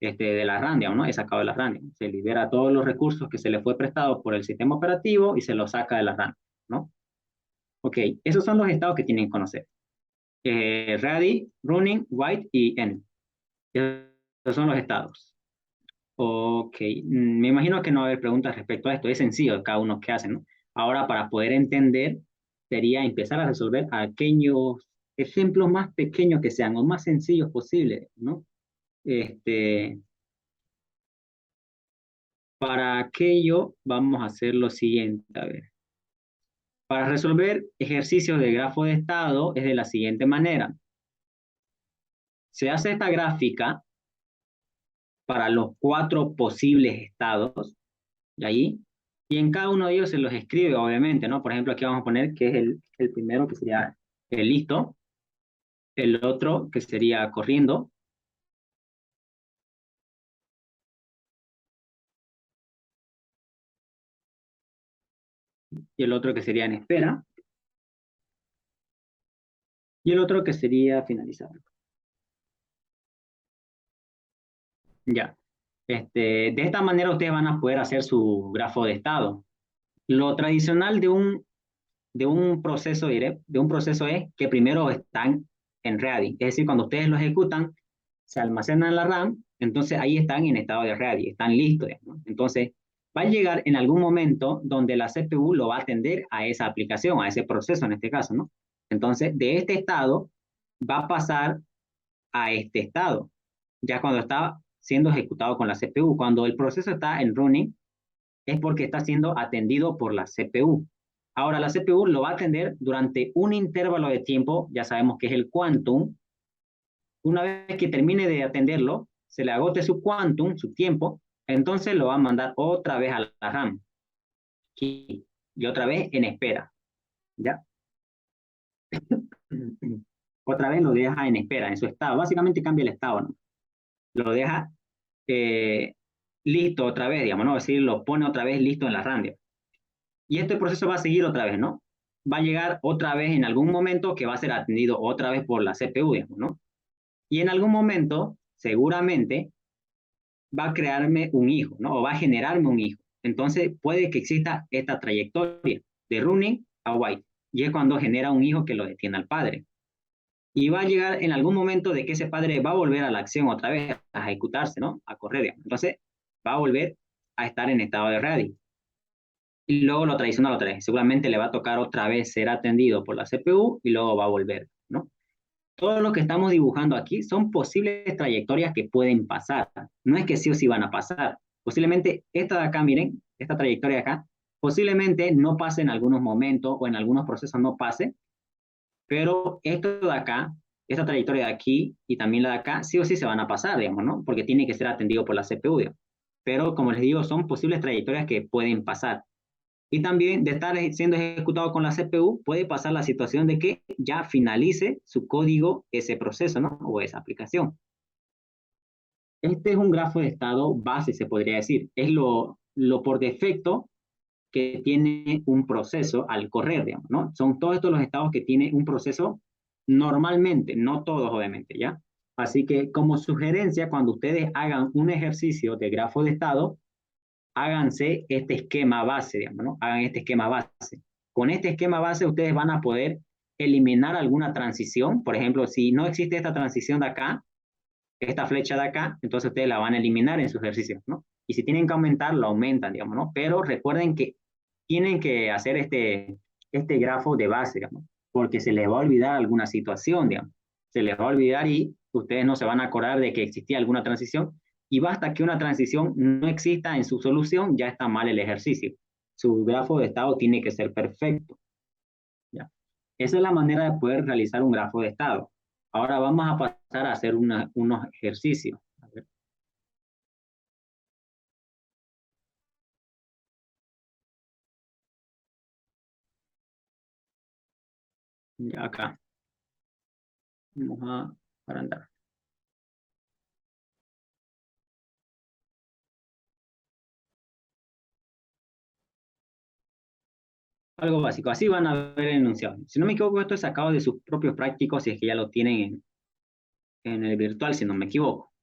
de la RAM, digamos, ¿no? Es sacado de la RAM. Se libera todos los recursos que se le fue prestado por el sistema operativo y se los saca de la RAM, ¿no? Ok, esos son los estados que tienen que conocer. Ready, running, wait y end. Esos son los estados. Ok, me imagino que no va a haber preguntas respecto a esto. Es sencillo cada uno que hace, ¿no? Ahora, para poder entender, sería empezar a resolver aquellos ejemplos más pequeños que sean o más sencillos posibles, ¿no? Para aquello, vamos a hacer lo siguiente, a ver. Para resolver ejercicios de grafo de estado es de la siguiente manera. Se hace esta gráfica para los 4 posibles estados, de ahí, y en cada uno de ellos se los escribe, obviamente, ¿no? Por ejemplo, aquí vamos a poner que es el primero, que sería el listo, el otro, que sería corriendo, y el otro que sería en espera, y el otro que sería finalizado. Ya. De esta manera ustedes van a poder hacer su grafo de estado. Lo tradicional de un proceso es que primero están en ready, es decir, cuando ustedes lo ejecutan, se almacenan en la RAM, entonces ahí están en estado de ready, están listos, ¿no? Entonces, va a llegar en algún momento donde la CPU lo va a atender a esa aplicación, a ese proceso en este caso, ¿no? Entonces, de este estado va a pasar a este estado, ya cuando está siendo ejecutado con la CPU. Cuando el proceso está en running, es porque está siendo atendido por la CPU. Ahora, la CPU lo va a atender durante un intervalo de tiempo, ya sabemos que es el quantum. Una vez que termine de atenderlo, se le agote su quantum, su tiempo, entonces lo va a mandar otra vez a la RAM. Y otra vez en espera, ¿ya? Otra vez lo deja en espera, en su estado. Básicamente cambia el estado, ¿no? Lo deja eh, listo otra vez, digamos, ¿no? Es decir, lo pone otra vez listo en la RAM. Y este proceso va a seguir otra vez, ¿no? Va a llegar otra vez en algún momento que va a ser atendido otra vez por la CPU, digamos, ¿no? Y en algún momento, seguramente, va a crearme un hijo, ¿no? O va a generarme un hijo. Entonces, puede que exista esta trayectoria de running a white. Y es cuando genera un hijo que lo detiene al padre. Y va a llegar en algún momento de que ese padre va a volver a la acción otra vez, a ejecutarse, ¿no? A correr, digamos. Entonces, va a volver a estar en estado de ready. Y luego lo tradicional otra vez. Seguramente le va a tocar otra vez ser atendido por la CPU y luego va a volver, ¿no? Todo lo que estamos dibujando aquí son posibles trayectorias que pueden pasar. No es que sí o sí van a pasar. Posiblemente esta de acá, miren, esta trayectoria de acá, posiblemente no pase en algunos momentos o en algunos procesos no pase, pero esto de acá, esta trayectoria de aquí y también la de acá, sí o sí se van a pasar, digamos, ¿no? Porque tiene que ser atendido por la CPU, digamos. Pero como les digo, son posibles trayectorias que pueden pasar. Y también de estar siendo ejecutado con la CPU, puede pasar la situación de que ya finalice su código ese proceso, ¿no? O esa aplicación. Este es un grafo de estado base, se podría decir. Es lo por defecto que tiene un proceso al correr, digamos, ¿no? Son todos estos los estados que tiene un proceso normalmente, no todos obviamente, ¿ya? Así que como sugerencia, cuando ustedes hagan un ejercicio de grafo de estado, háganse este esquema base, digamos, ¿no? Hagan este esquema base. Con este esquema base ustedes van a poder eliminar alguna transición. Por ejemplo, si no existe esta transición de acá, esta flecha de acá, entonces ustedes la van a eliminar en su ejercicio, ¿no? Y si tienen que aumentar, lo aumentan, digamos, ¿no? Pero recuerden que tienen que hacer este grafo de base, digamos, porque se les va a olvidar alguna situación, digamos. Se les va a olvidar y ustedes no se van a acordar de que existía alguna transición y basta que una transición no exista en su solución, ya está mal el ejercicio. Su grafo de estado tiene que ser perfecto, ¿ya? Esa es la manera de poder realizar un grafo de estado. Ahora vamos a pasar a hacer unos ejercicios. A ver. Ya acá. Vamos a agrandar. Algo básico. Así van a ver el enunciado. Si no me equivoco, esto es sacado de sus propios prácticos, si es que ya lo tienen en el virtual, si no me equivoco.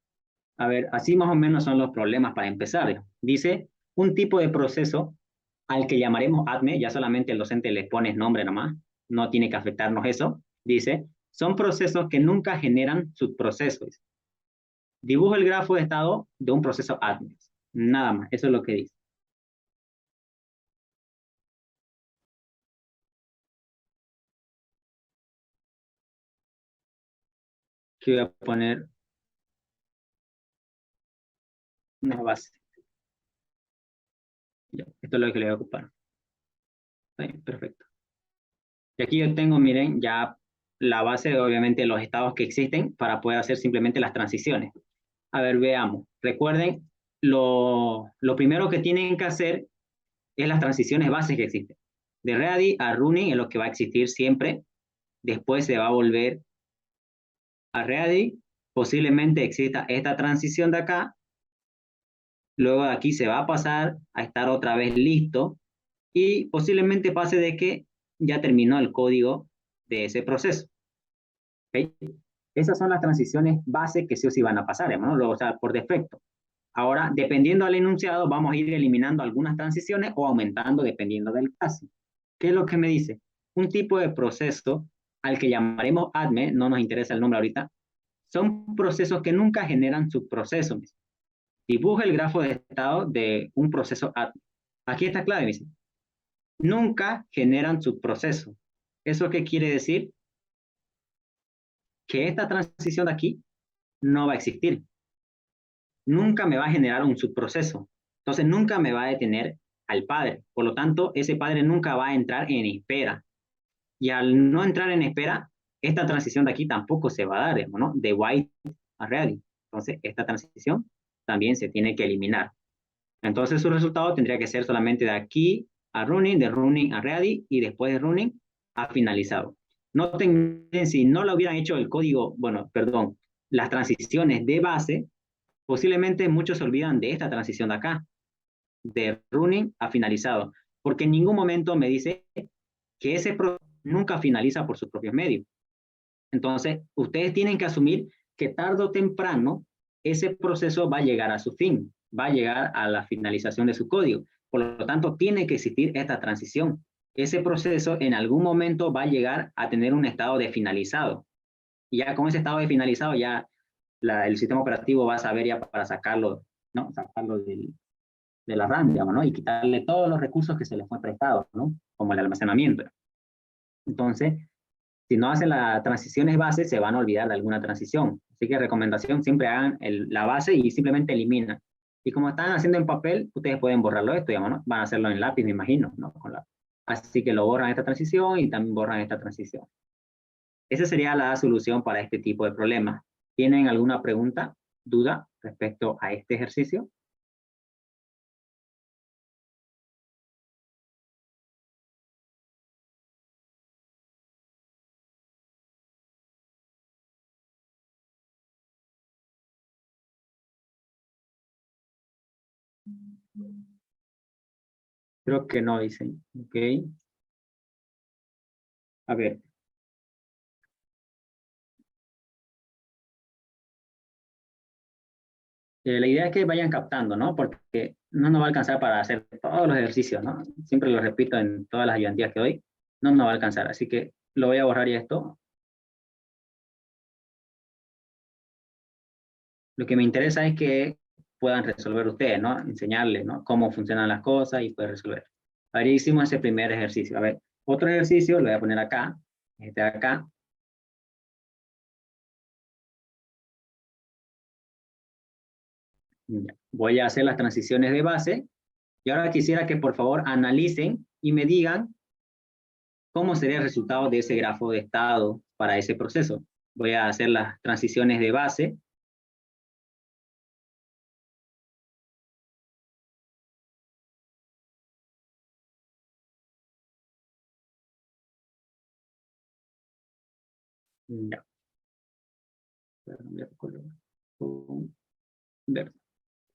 A ver, así más o menos son los problemas para empezar. Dice, un tipo de proceso al que llamaremos ADME, ya solamente el docente le pone nombre nomás, no tiene que afectarnos eso. Dice, son procesos que nunca generan subprocesos. Dibujo el grafo de estado de un proceso ADME. Nada más, eso es lo que dice. Aquí voy a poner una base. Ya, esto es lo que le voy a ocupar. Bien, perfecto. Y aquí yo tengo, miren, ya la base, obviamente, los estados que existen para poder hacer simplemente las transiciones. A ver, veamos. Recuerden, lo primero que tienen que hacer es las transiciones bases que existen. De ready a running es lo que va a existir siempre. Después se va a volver a ready. Posiblemente exista esta transición de acá. Luego de aquí se va a pasar a estar otra vez listo. Y posiblemente pase de que ya terminó el código de ese proceso. ¿Okay? Esas son las transiciones base que sí o sí van a pasar, ¿no? O sea, por defecto. Ahora, dependiendo del enunciado, vamos a ir eliminando algunas transiciones o aumentando dependiendo del caso. ¿Qué es lo que me dice? Un tipo de proceso al que llamaremos ADME, no nos interesa el nombre ahorita, son procesos que nunca generan subprocesos. Dibuja el grafo de estado de un proceso ADME. Aquí está clave, dice. Nunca generan subprocesos. ¿Eso qué quiere decir? Que esta transición de aquí no va a existir. Nunca me va a generar un subproceso. Entonces nunca me va a detener al padre. Por lo tanto, ese padre nunca va a entrar en espera. Y al no entrar en espera, esta transición de aquí tampoco se va a dar, ¿no? De white a ready. Entonces, esta transición también se tiene que eliminar. Entonces, su resultado tendría que ser solamente de aquí a running, de running a ready y después de running a finalizado. Noten, si no lo hubieran hecho el código, bueno, perdón, las transiciones de base, posiblemente muchos se olvidan de esta transición de acá, de running a finalizado, porque en ningún momento me dice que ese proceso nunca finaliza por sus propios medios. Entonces, ustedes tienen que asumir que tarde o temprano ese proceso va a llegar a su fin, va a llegar a la finalización de su código. Por lo tanto, tiene que existir esta transición. Ese proceso en algún momento va a llegar a tener un estado de finalizado. Y ya con ese estado de finalizado, ya el sistema operativo va a saber ya para sacarlo, ¿no? Sacarlo de la RAM, digamos, ¿no? Y quitarle todos los recursos que se le fue prestado, ¿no? Como el almacenamiento. Entonces, si no hacen las transiciones base, se van a olvidar de alguna transición. Así que recomendación, siempre hagan la base y simplemente eliminan. Y como están haciendo en papel, ustedes pueden borrarlo esto, digamos, ¿no? Van a hacerlo en lápiz, me imagino, ¿no? Así que lo borran esta transición y también borran esta transición. Esa sería la solución para este tipo de problemas. ¿Tienen alguna pregunta, duda respecto a este ejercicio? Creo que no dicen. Ok. A ver. La idea es que vayan captando, ¿no? Porque no nos va a alcanzar para hacer todos los ejercicios, ¿no? Siempre lo repito en todas las ayudantías que doy, no nos va a alcanzar. Así que lo voy a borrar y esto. Lo que me interesa es que puedan resolver ustedes, ¿no? Enseñarles, ¿no? Cómo funcionan las cosas y poder resolver. A ver, hicimos ese primer ejercicio. A ver, otro ejercicio, lo voy a poner acá, este de acá. Ya. Voy a hacer las transiciones de base y ahora quisiera que por favor analicen y me digan cómo sería el resultado de ese grafo de estado para ese proceso. Voy a hacer las transiciones de base. Ya.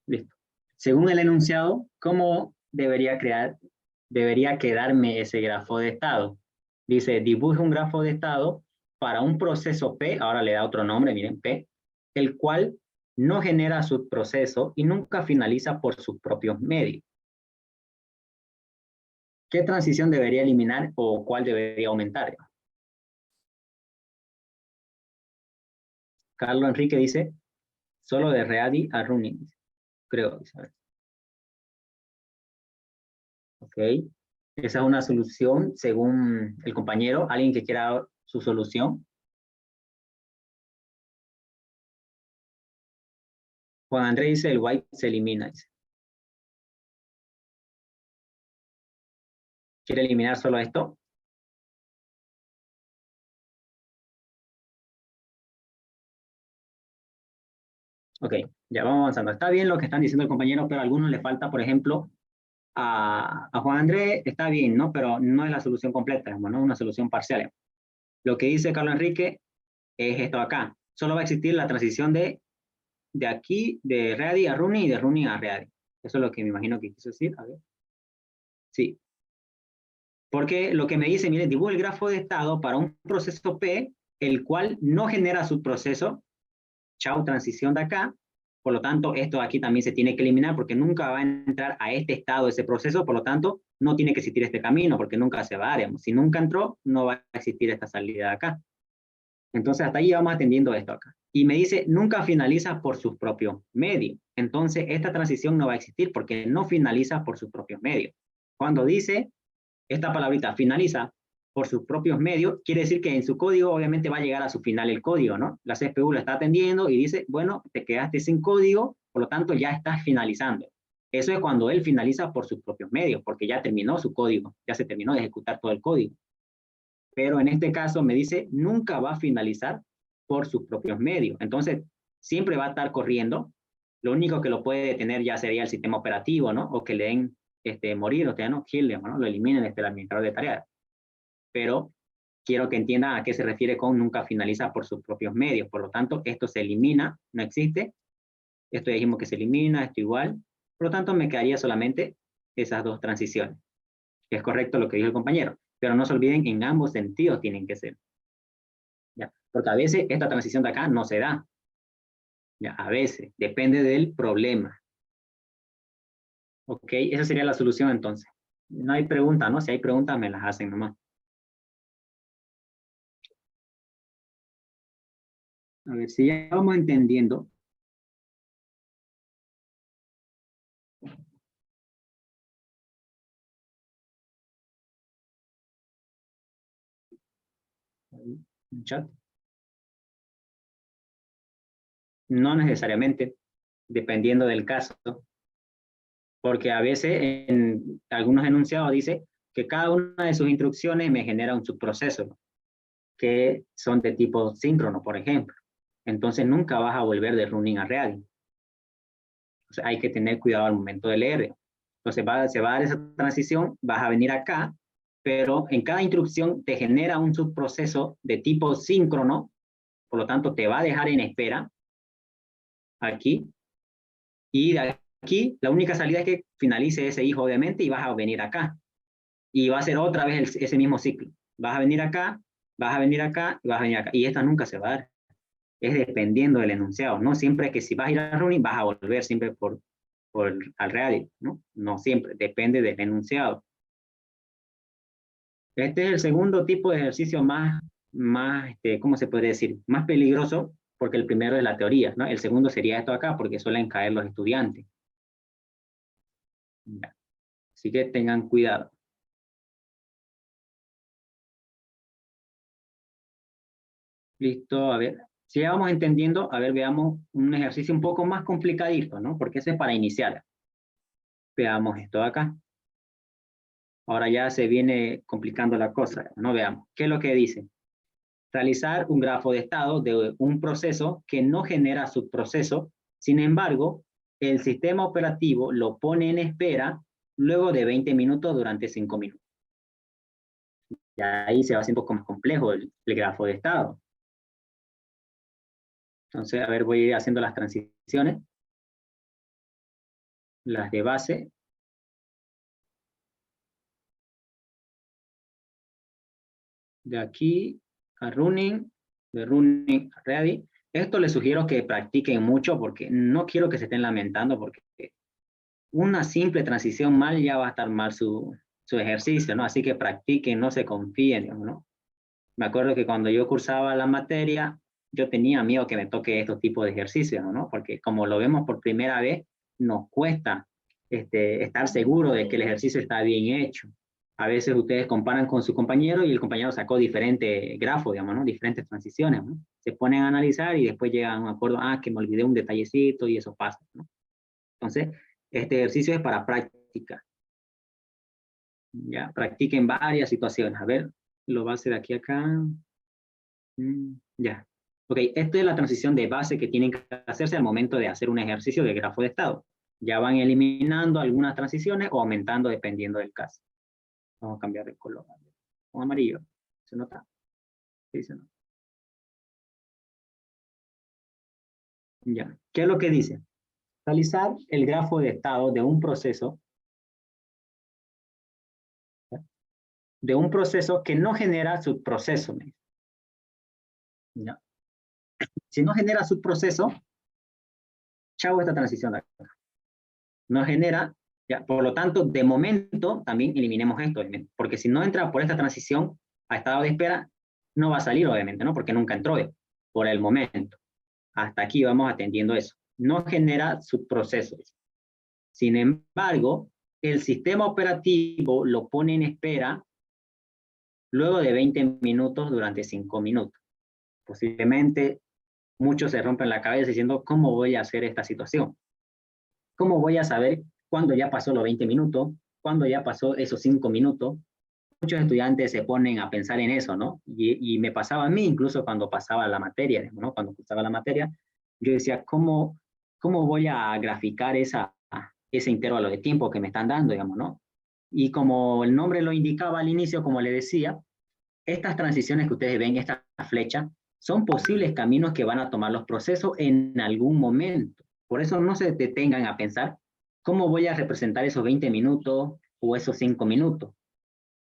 Listo. Según el enunciado, ¿cómo debería crear debería quedarme ese grafo de estado. Dice, dibuje un grafo de estado para un proceso P, ahora le da otro nombre, miren, P, el cual no genera subproceso y nunca finaliza por sus propios medios. ¿Qué transición debería eliminar o cuál debería aumentar? Carlos Enrique dice, solo de Ready a Running, creo. Ok, esa es una solución según el compañero. ¿Alguien que quiera su solución? Juan Andrés dice, el white se elimina. Dice. ¿Quiere eliminar solo esto? Ok, ya vamos avanzando. Está bien lo que están diciendo el compañero, pero a algunos le falta, por ejemplo, a Juan Andrés está bien, ¿no? Pero no es la solución completa, ¿no? Una solución parcial. Lo que dice Carlos Enrique es esto acá. Solo va a existir la transición de aquí, de Ready a Running y de Running a Ready. Eso es lo que me imagino que quiso decir. A ver. Sí. Porque lo que me dice, mire, dibujo el grafo de estado para un proceso P, el cual no genera subproceso. Chao, transición de acá. Por lo tanto, esto de aquí también se tiene que eliminar porque nunca va a entrar a este estado ese proceso. Por lo tanto, no tiene que existir este camino porque nunca se va a dar. Si nunca entró, no va a existir esta salida de acá. Entonces, hasta ahí vamos atendiendo esto acá. Y me dice, nunca finaliza por sus propios medios. Entonces, esta transición no va a existir porque no finaliza por sus propios medios. Cuando dice esta palabrita finaliza por sus propios medios, quiere decir que en su código obviamente va a llegar a su final el código, ¿no? La CPU lo está atendiendo y dice, bueno, te quedaste sin código, por lo tanto ya estás finalizando. Eso es cuando él finaliza por sus propios medios, porque ya terminó su código, ya se terminó de ejecutar todo el código. Pero en este caso me dice, nunca va a finalizar por sus propios medios. Entonces, siempre va a estar corriendo. Lo único que lo puede detener ya sería el sistema operativo, ¿no? O que le den morir, o sea, no, kill them, ¿no? Lo eliminen el administrador de tareas. Pero quiero que entiendan a qué se refiere con nunca finaliza por sus propios medios. Por lo tanto, esto se elimina, no existe. Esto ya dijimos que se elimina, esto igual. Por lo tanto, me quedaría solamente esas dos transiciones. Es correcto lo que dijo el compañero. Pero no se olviden, en ambos sentidos tienen que ser. ¿Ya? Porque a veces esta transición de acá no se da. ¿Ya? A veces, depende del problema. Ok, esa sería la solución entonces. No hay pregunta, ¿no? Si hay preguntas, me las hacen nomás. A ver, si ya vamos entendiendo. Chat. No necesariamente, dependiendo del caso. Porque a veces en algunos enunciados dice que cada una de sus instrucciones me genera un subproceso, que son de tipo síncrono, por ejemplo. Entonces nunca vas a volver de running a ready. O sea, hay que tener cuidado al momento de leer. Entonces se va a dar esa transición, vas a venir acá, pero en cada instrucción te genera un subproceso de tipo síncrono, por lo tanto te va a dejar en espera aquí, y de aquí la única salida es que finalice ese hijo obviamente y vas a venir acá. Y va a ser otra vez ese mismo ciclo. Vas a venir acá, vas a venir acá, y vas a venir acá. Y esta nunca se va a dar. Es dependiendo del enunciado. No siempre es que si vas a ir a running, vas a volver siempre por al ready, ¿no? No siempre, depende del enunciado. Este es el segundo tipo de ejercicio más ¿cómo se puede decir? Más peligroso, porque el primero es la teoría, ¿no? El segundo sería esto acá, porque suelen caer los estudiantes. Ya. Así que tengan cuidado. Listo, a ver. Si ya vamos entendiendo, a ver, veamos un ejercicio un poco más complicadito, ¿no? Porque ese es para iniciar. Veamos esto de acá. Ahora ya se viene complicando la cosa, ¿no? Veamos. ¿Qué es lo que dice? Realizar un grafo de estado de un proceso que no genera subproceso. Sin embargo, el sistema operativo lo pone en espera luego de 20 minutos durante 5 minutos. Y ahí se va haciendo un poco más complejo el grafo de estado. Entonces, a ver, voy a ir haciendo las transiciones. Las de base. de aquí a running, de running a ready. Esto les sugiero que practiquen mucho porque no quiero que se estén lamentando porque una simple transición mal ya va a estar mal su ejercicio, ¿no? Así que practiquen, no se confíen, ¿no? Me acuerdo que cuando yo cursaba la materia, yo tenía miedo que me toque estos tipos de ejercicios, ¿no? Porque como lo vemos por primera vez, nos cuesta estar seguro de que el ejercicio está bien hecho. A veces ustedes comparan con su compañero y el compañero sacó diferentes grafos, digamos, ¿no? Diferentes transiciones, ¿no? Se ponen a analizar y después llegan a un acuerdo, que me olvidé un detallecito y eso pasa, ¿no? Entonces, este ejercicio es para práctica. Ya, practiquen varias situaciones. A ver, lo base de aquí a acá. Ya. Ok, esta es la transición de base que tienen que hacerse al momento de hacer un ejercicio de grafo de estado. Ya van eliminando algunas transiciones o aumentando dependiendo del caso. Vamos a cambiar de color. Con amarillo. ¿Se nota? Sí, se nota. Ya. ¿Qué es lo que dice? Realizar el grafo de estado de un proceso que no genera subproceso. ¿Ya? Si no genera subproceso, chao esta transición de acá. No genera, ya, por lo tanto, de momento también eliminemos esto, porque si no entra por esta transición a estado de espera, no va a salir obviamente, ¿no? Porque nunca entró por el momento. Hasta aquí vamos atendiendo eso. No genera subprocesos. Sin embargo, el sistema operativo lo pone en espera luego de 20 minutos durante 5 minutos. Posiblemente muchos se rompen la cabeza diciendo, ¿cómo voy a hacer esta situación? ¿Cómo voy a saber cuándo ya pasó los 20 minutos? ¿Cuándo ya pasó esos 5 minutos? Muchos estudiantes se ponen a pensar en eso, ¿no? Y me pasaba a mí, incluso cuando pasaba la materia, ¿no? Cuando cursaba la materia, yo decía, ¿cómo voy a graficar ese intervalo de tiempo que me están dando, digamos, ¿no? Y como el nombre lo indicaba al inicio, como le decía, estas transiciones que ustedes ven, esta flecha, son posibles caminos que van a tomar los procesos en algún momento. Por eso no se detengan a pensar, ¿cómo voy a representar esos 20 minutos o esos 5 minutos?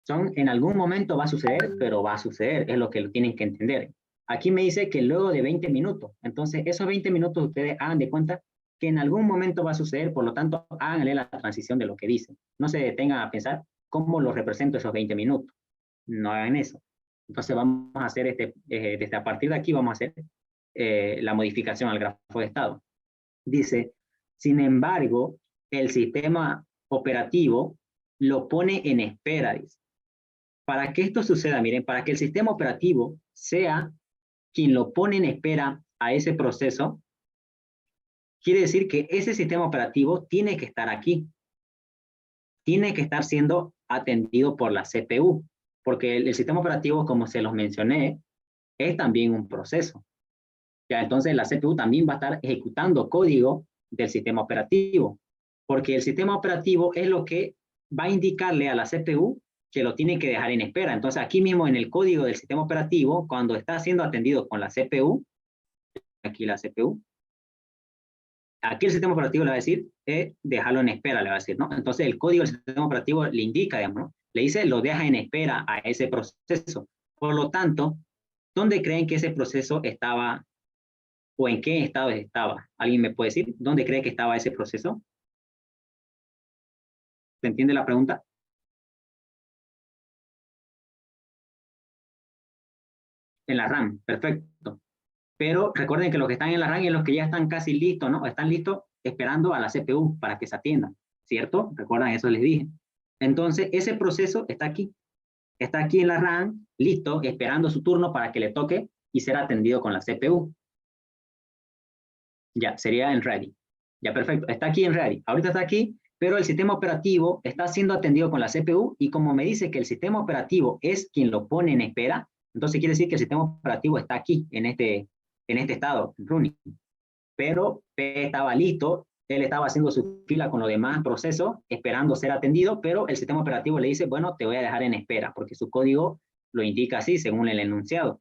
En algún momento va a suceder, pero va a suceder, es lo que lo tienen que entender. Aquí me dice que luego de 20 minutos, entonces esos 20 minutos ustedes hagan de cuenta que en algún momento va a suceder, por lo tanto, háganle la transición de lo que dicen. No se detengan a pensar cómo lo represento esos 20 minutos. No hagan eso. Entonces vamos a hacer, desde a partir de aquí vamos a hacer la modificación al grafo de estado. Dice, sin embargo, el sistema operativo lo pone en espera, dice. Para que esto suceda, miren, para que el sistema operativo sea quien lo pone en espera a ese proceso, quiere decir que ese sistema operativo tiene que estar aquí. Tiene que estar siendo atendido por la CPU, porque el sistema operativo, como se los mencioné, es también un proceso. Ya, entonces la CPU también va a estar ejecutando código del sistema operativo, porque el sistema operativo es lo que va a indicarle a la CPU que lo tiene que dejar en espera. Entonces aquí mismo en el código del sistema operativo, cuando está siendo atendido con la CPU, aquí la CPU, aquí el sistema operativo le va a decir, dejarlo en espera, le va a decir, ¿no? Entonces el código del sistema operativo le indica, digamos, ¿no? Le dice, lo deja en espera a ese proceso. Por lo tanto, ¿dónde creen que ese proceso estaba o en qué estado estaba? ¿Alguien me puede decir dónde cree que estaba ese proceso? ¿Se entiende la pregunta? En la RAM, perfecto. Pero recuerden que los que están en la RAM y los que ya están casi listos, ¿no? Están listos esperando a la CPU para que se atiendan, ¿cierto? Recuerdan, eso les dije. Entonces, ese proceso está aquí. Está aquí en la RAM, listo, esperando su turno para que le toque y ser atendido con la CPU. Ya, sería en ready. Ya, perfecto. Está aquí en ready. Ahorita está aquí, pero el sistema operativo está siendo atendido con la CPU y como me dice que el sistema operativo es quien lo pone en espera, entonces quiere decir que el sistema operativo está aquí, en este estado, running. Pero P estaba listo, él estaba haciendo su fila con los demás procesos, esperando ser atendido, pero el sistema operativo le dice, bueno, te voy a dejar en espera, porque su código lo indica así, según el enunciado.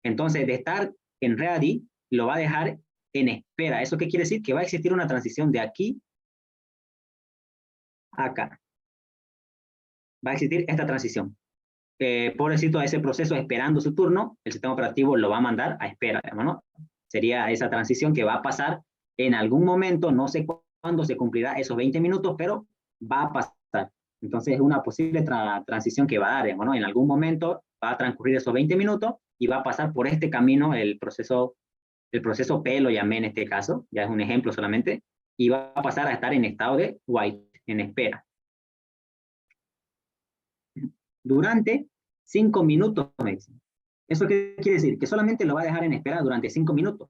Entonces, de estar en ready, lo va a dejar en espera. ¿Eso qué quiere decir? Que va a existir una transición de aquí a acá. Va a existir esta transición. pobrecito a ese proceso esperando su turno, el sistema operativo lo va a mandar a espera, digamos, ¿no? Sería esa transición que va a pasar en algún momento, no sé cuándo se cumplirá esos 20 minutos, pero va a pasar. Entonces es una posible transición que va a dar, digamos, ¿no? En algún momento va a transcurrir esos 20 minutos y va a pasar por este camino el proceso P, lo llamé en este caso, ya es un ejemplo solamente, y va a pasar a estar en estado de wait, en espera. Durante 5 minutos, me dicen. ¿Eso qué quiere decir? Que solamente lo va a dejar en espera durante 5 minutos.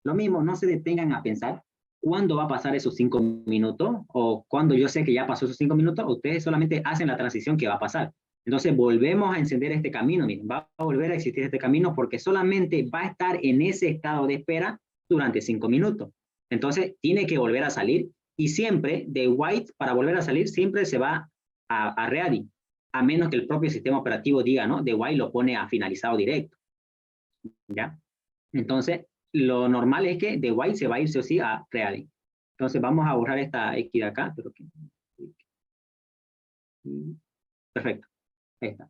Lo mismo, no se detengan a pensar cuándo va a pasar esos 5 minutos o cuando yo sé que ya pasó esos 5 minutos, ustedes solamente hacen la transición que va a pasar. Entonces volvemos a encender este camino, miren, va a volver a existir este camino porque solamente va a estar en ese estado de espera durante 5 minutos. Entonces tiene que volver a salir y siempre de wait para volver a salir siempre se va a ready, a menos que el propio sistema operativo diga, ¿no? De wait lo pone a finalizado directo, ¿ya? Entonces, lo normal es que de white se va a ir sí o sí a ready. Entonces, vamos a borrar esta X de acá. Pero que... Perfecto. Ahí está.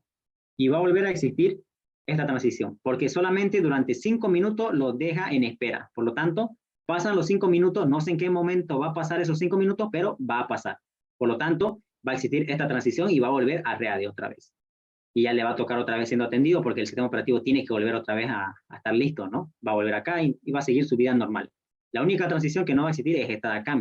Y va a volver a existir esta transición, porque solamente durante 5 minutos lo deja en espera. Por lo tanto, pasan los 5 minutos, no sé en qué momento va a pasar esos 5 minutos, pero va a pasar. Por lo tanto, va a existir esta transición y va a volver a ready otra vez. Y ya le va a tocar otra vez siendo atendido porque el sistema operativo tiene que volver otra vez a estar listo, ¿no? Va a volver acá y va a seguir su vida normal. La única transición que no va a existir es esta de acá.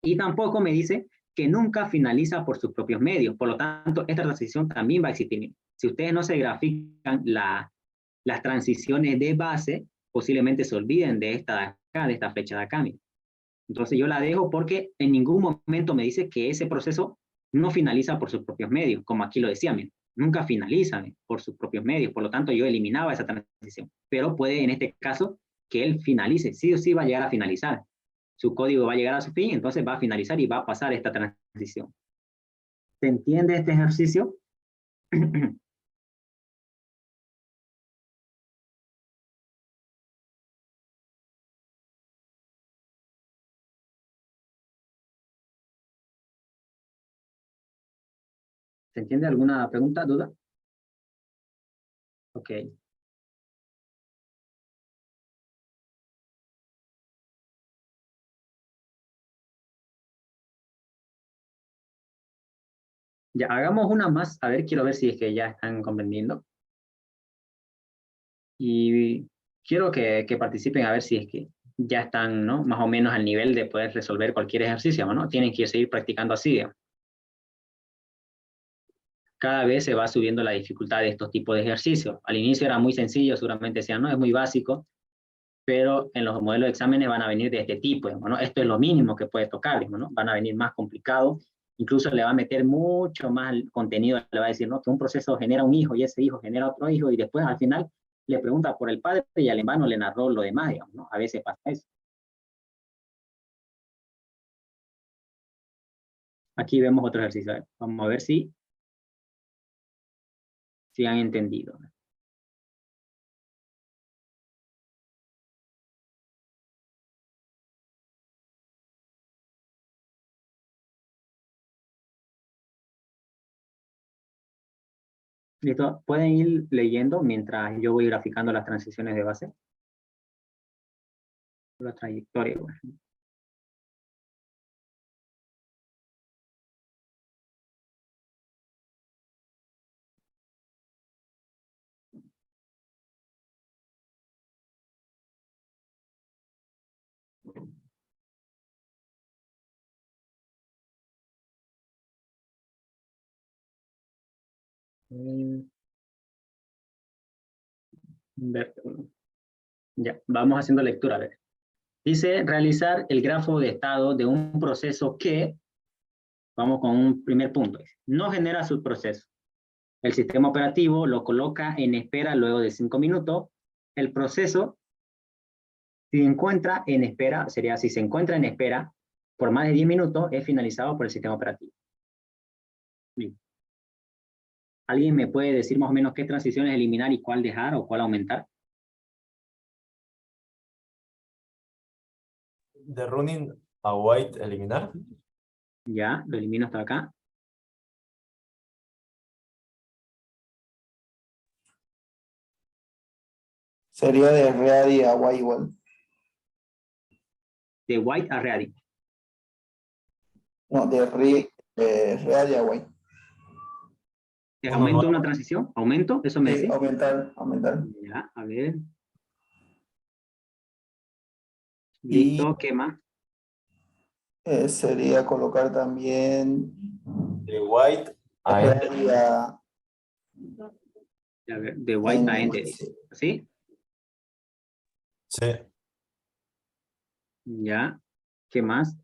Y tampoco me dice que nunca finaliza por sus propios medios. Por lo tanto, esta transición también va a existir. Si ustedes no se grafican las transiciones de base, posiblemente se olviden de esta de acá, de esta flecha de acá. Entonces yo la dejo porque en ningún momento me dice que ese proceso no finaliza por sus propios medios, como aquí lo decía, nunca finaliza por sus propios medios, por lo tanto yo eliminaba esa transición, pero puede en este caso que él finalice, sí o sí va a llegar a finalizar, su código va a llegar a su fin, entonces va a finalizar y va a pasar esta transición. ¿Se entiende este ejercicio? ¿Se entiende alguna pregunta, duda? Ok. Ya, hagamos una más. A ver, quiero ver si es que ya están comprendiendo. Y quiero que participen a ver si es que ya están, ¿no? Más o menos al nivel de poder resolver cualquier ejercicio, ¿no? Tienen que seguir practicando así, digamos. Cada vez se va subiendo la dificultad de estos tipos de ejercicios. Al inicio era muy sencillo, seguramente decían, no, es muy básico, pero en los modelos de exámenes van a venir de este tipo, digamos, ¿no? Esto es lo mínimo que puede tocar, digamos, ¿no? Van a venir más complicados, incluso le va a meter mucho más contenido, le va a decir, ¿no? Que un proceso genera un hijo y ese hijo genera otro hijo y después al final le pregunta por el padre y al hermano le narró lo demás, digamos, ¿no? A veces pasa eso. Aquí vemos otro ejercicio. A ver, vamos a ver si han entendido. ¿Listo? Pueden ir leyendo mientras yo voy graficando las transiciones de base. La trayectoria. Bueno. Ya, vamos haciendo lectura. A ver. Dice realizar el grafo de estado de un proceso que, vamos con un primer punto, no genera subproceso. El sistema operativo lo coloca en espera luego de 5 minutos. El proceso, si encuentra en espera, sería si se encuentra en espera por más de 10 minutos, es finalizado por el sistema operativo. Bien. ¿Alguien me puede decir más o menos qué transiciones eliminar y cuál dejar o cuál aumentar? De running a white eliminar. Ya, lo elimino hasta acá. Sería de ready a white igual. De white a ready. No, de ready a white. ¿Es Uno aumento nuevo. una transición? ¿Aumento? ¿Eso me Sí, decís? aumentar. Ya, a ver. Y Listo, ¿qué más? sería colocar también De white a end. ready a A ver, de white a end, dice. ¿Sí? Sí. Ya. ¿Qué más?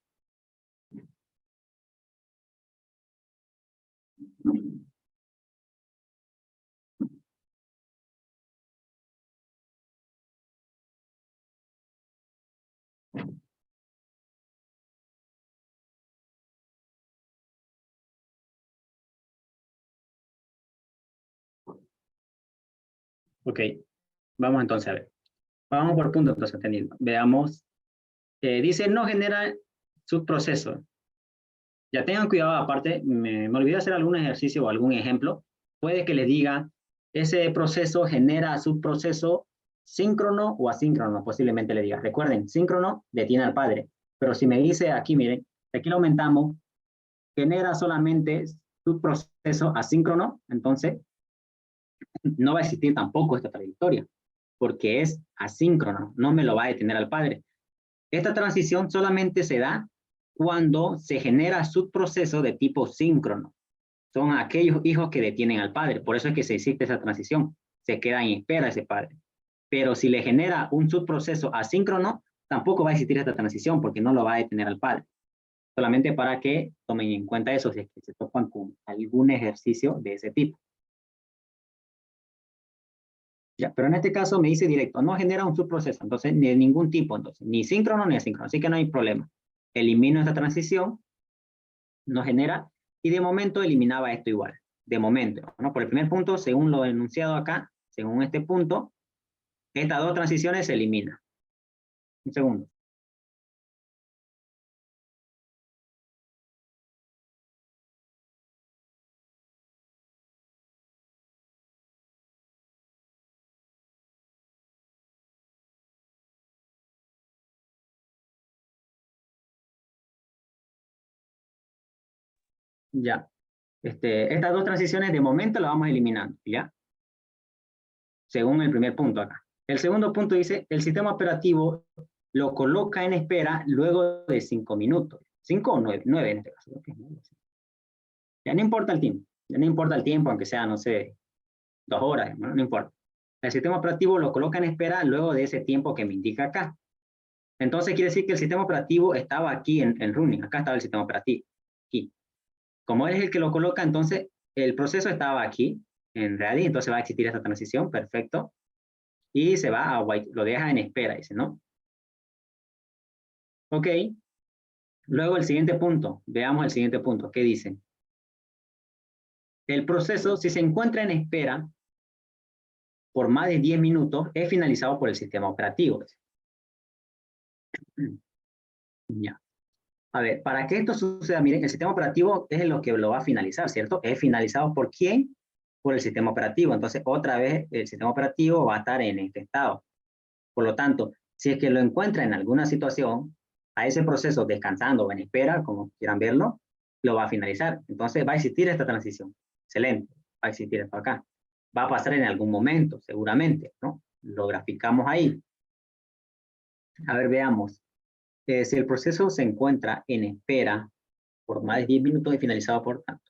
Ok. Vamos entonces a ver. Vamos por punto entonces, teniendo. Veamos. Dice no genera subproceso. Ya tengan cuidado, aparte, me olvidé hacer algún ejercicio o algún ejemplo. Puede que les diga, ese proceso genera subproceso síncrono o asíncrono, posiblemente le diga. Recuerden, síncrono detiene al padre. Pero si me dice aquí, miren, aquí lo aumentamos, genera solamente subproceso asíncrono, entonces no va a existir tampoco esta trayectoria, porque es asíncrono, no me lo va a detener al padre. Esta transición solamente se da cuando se genera subproceso de tipo síncrono. Son aquellos hijos que detienen al padre. Por eso es que se existe esa transición. Se queda en espera ese padre. Pero si le genera un subproceso asíncrono, tampoco va a existir esta transición porque no lo va a detener al padre. Solamente para que tomen en cuenta eso si es que se topan con algún ejercicio de ese tipo. Ya, pero en este caso me dice directo, no genera un subproceso, entonces ni de ningún tipo, entonces, ni síncrono ni asíncrono, así que no hay problema. Elimino esta transición, no genera, y de momento eliminaba esto igual, de momento, ¿no? Por el primer punto, según lo enunciado acá, según este punto, estas dos transiciones se eliminan. Un segundo. Ya. Estas dos transiciones de momento las vamos eliminando, ¿ya? Según el primer punto acá. El segundo punto dice, el sistema operativo lo coloca en espera luego de 5 minutos. 5 o 9, 9 en este caso. Okay. Ya no importa el tiempo, ya no importa el tiempo, aunque sea, no sé, 2 horas, no importa. El sistema operativo lo coloca en espera luego de ese tiempo que me indica acá. Entonces quiere decir que el sistema operativo estaba aquí en running, acá estaba el sistema operativo, aquí. Como él es el que lo coloca, entonces el proceso estaba aquí, en ready, entonces va a existir esta transición, perfecto. Y se va a white, lo deja en espera, dice, ¿no? Ok. Luego el siguiente punto, veamos el siguiente punto, ¿qué dice? El proceso, si se encuentra en espera por más de 10 minutos, es finalizado por el sistema operativo. Ya. A ver, para que esto suceda, miren, el sistema operativo es lo que lo va a finalizar, ¿cierto? Es finalizado ¿por quién? Por el sistema operativo. Entonces, otra vez, el sistema operativo va a estar en este estado. Por lo tanto, si es que lo encuentra en alguna situación, a ese proceso descansando o en espera, como quieran verlo, lo va a finalizar. Entonces, va a existir esta transición. Excelente. Va a existir esto acá. Va a pasar en algún momento, seguramente, ¿no? Lo graficamos ahí. A ver, veamos. Si el proceso se encuentra en espera por más de 10 minutos y finalizado por tanto.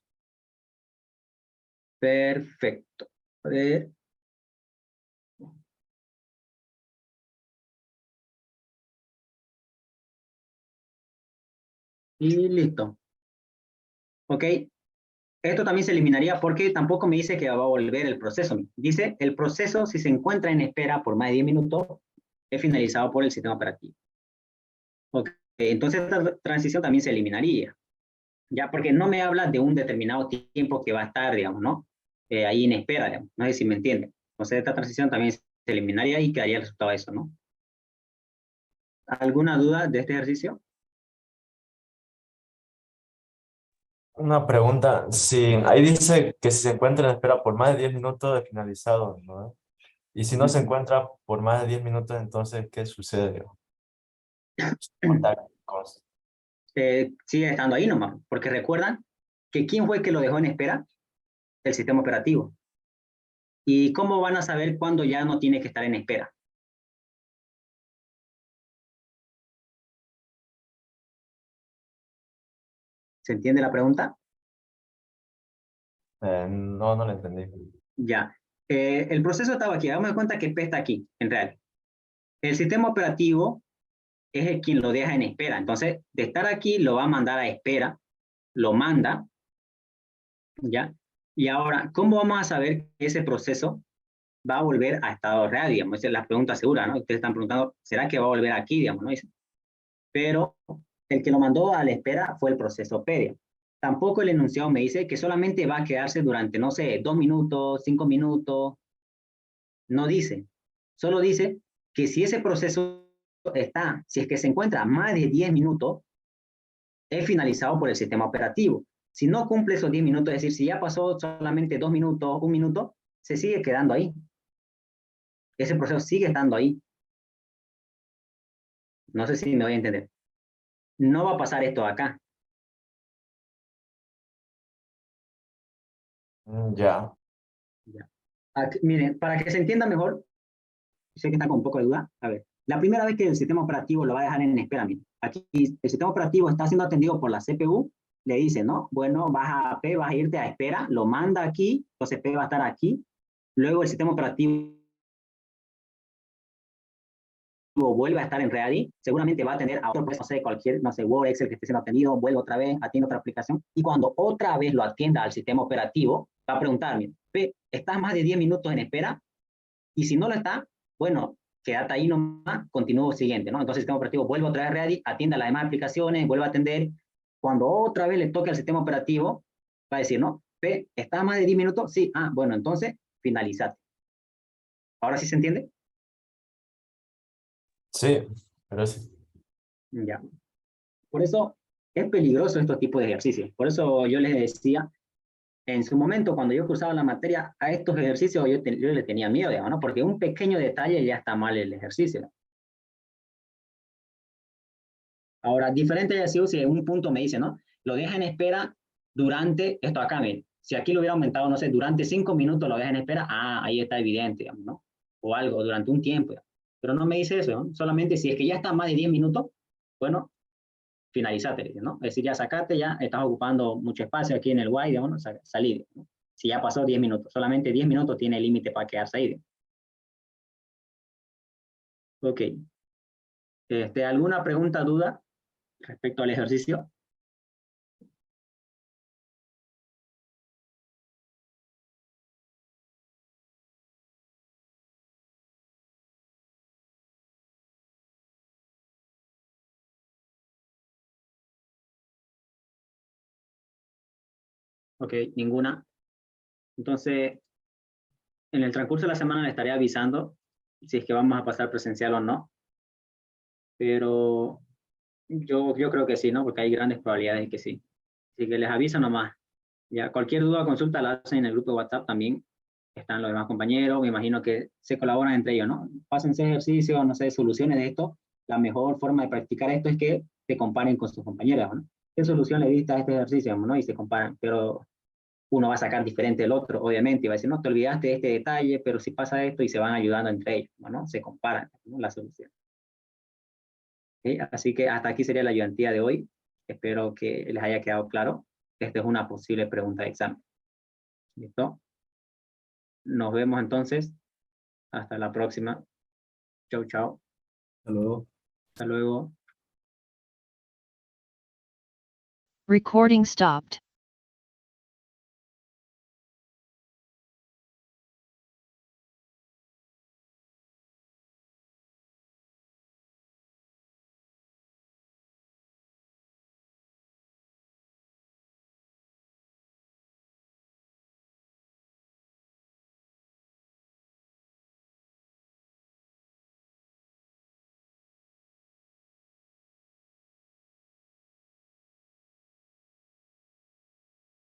Perfecto. A ver. Y listo. Ok. Esto también se eliminaría porque tampoco me dice que va a volver el proceso. Dice, el proceso, si se encuentra en espera por más de 10 minutos, es finalizado por el sistema operativo. Ok. Entonces esta transición también se eliminaría. Ya, porque no me habla de un determinado tiempo que va a estar, digamos, ¿no? Ahí en espera, digamos. No sé si me entienden. Entonces esta transición también se eliminaría y quedaría el resultado de eso, ¿no? ¿Alguna duda de este ejercicio? Una pregunta. Sí, ahí dice que si se encuentra en espera por más de 10 minutos de finalizado, ¿no? Y si no se encuentra por más de 10 minutos, entonces, ¿qué sucede? Contactos. Sigue estando ahí nomás, porque recuerdan que ¿quién fue el que lo dejó en espera? El sistema operativo. ¿Y cómo van a saber cuándo ya no tiene que estar en espera? ¿Se entiende la pregunta? No, no lo entendí. Ya. El proceso estaba aquí. Hagamos de cuenta que P está aquí, en real. El sistema operativo es el quien lo deja en espera. Entonces, de estar aquí, lo va a mandar a espera, lo manda, ¿ya? Y ahora, ¿cómo vamos a saber que ese proceso va a volver a estado real, digamos? Esa es la pregunta segura, ¿no? Ustedes están preguntando, ¿será que va a volver aquí, digamos, no? Pero el que lo mandó a la espera fue el proceso P. Tampoco el enunciado me dice que solamente va a quedarse durante, no sé, 2 minutos, 5 minutos. No dice. Solo dice que si ese proceso está, si es que se encuentra más de 10 minutos, es finalizado por el sistema operativo. Si no cumple esos 10 minutos, es decir, si ya pasó solamente 2 minutos, 1 minuto, se sigue quedando ahí. Ese proceso sigue estando ahí. No sé si me voy a entender. No va a pasar esto acá. Ya. Ya. Aquí, miren, para que se entienda mejor, sé que está con un poco de duda. A ver, la primera vez que el sistema operativo lo va a dejar en espera, miren, aquí el sistema operativo está siendo atendido por la CPU, le dice, ¿no? Bueno, vas a P, vas a irte a espera, lo manda aquí, entonces P va a estar aquí, luego el sistema operativo vuelve a estar en Ready, seguramente va a tener a otro proceso, no sé, cualquier, no sé, Word, Excel que esté siendo atendido, vuelve otra vez, atiende otra aplicación, y cuando otra vez lo atienda al sistema operativo, va a preguntar, miren, P, ¿estás más de 10 minutos en espera? Y si no lo está, bueno, quédate ahí nomás, continúo siguiente, ¿no? Entonces el sistema operativo vuelve otra vez ready, atiende a las demás aplicaciones, vuelve a atender. Cuando otra vez le toque al sistema operativo, va a decir, ¿no? P, ¿está más de 10 minutos? Sí, bueno, entonces finalizate. ¿Ahora sí se entiende? Sí, pero sí. Ya. Por eso es peligroso estos tipos de ejercicios. Por eso yo les decía, en su momento, cuando yo cursaba la materia, a estos ejercicios yo le tenía miedo, digamos, ¿no? Porque un pequeño detalle ya está mal el ejercicio. Ahora, diferente haya sido si en un punto me dice, ¿no? Lo deja en espera durante, esto acá, miren, si aquí lo hubiera aumentado, no sé, durante 5 minutos lo deja en espera, ahí está evidente, digamos, ¿no? O algo, durante un tiempo, digamos. Pero no me dice eso, ¿no? Solamente si es que ya está más de 10 minutos, bueno, finalizate, ¿no? Es decir, ya sacate, ya estás ocupando mucho espacio aquí en el Y, digamos, ¿no? Salir, ¿no? Si ya pasó 10 minutos, solamente 10 minutos tiene el límite para quedarse ahí, ¿no? Ok. ¿Alguna pregunta, duda respecto al ejercicio? Ok, ninguna. Entonces, en el transcurso de la semana le estaré avisando si es que vamos a pasar presencial o no, pero yo creo que sí, ¿no? Porque hay grandes probabilidades de que sí. Así que les aviso nomás. Ya, cualquier duda o consulta la hacen en el grupo de WhatsApp también. Están los demás compañeros, me imagino que se colaboran entre ellos, ¿no? Pásense ejercicios, no sé, soluciones de esto. La mejor forma de practicar esto es que se comparen con sus compañeros, ¿no? ¿Qué solución le diste a este ejercicio, no? Y se comparan, pero uno va a sacar diferente del otro, obviamente, y va a decir, no, te olvidaste de este detalle, pero si pasa esto y se van ayudando entre ellos, ¿no? Se comparan, ¿no? La solución. ¿Sí? Así que hasta aquí sería la ayudantía de hoy. Espero que les haya quedado claro. Esta es una posible pregunta de examen. ¿Listo? Nos vemos entonces. Hasta la próxima. Chau, chau. Hasta luego. Hasta luego. Recording stopped.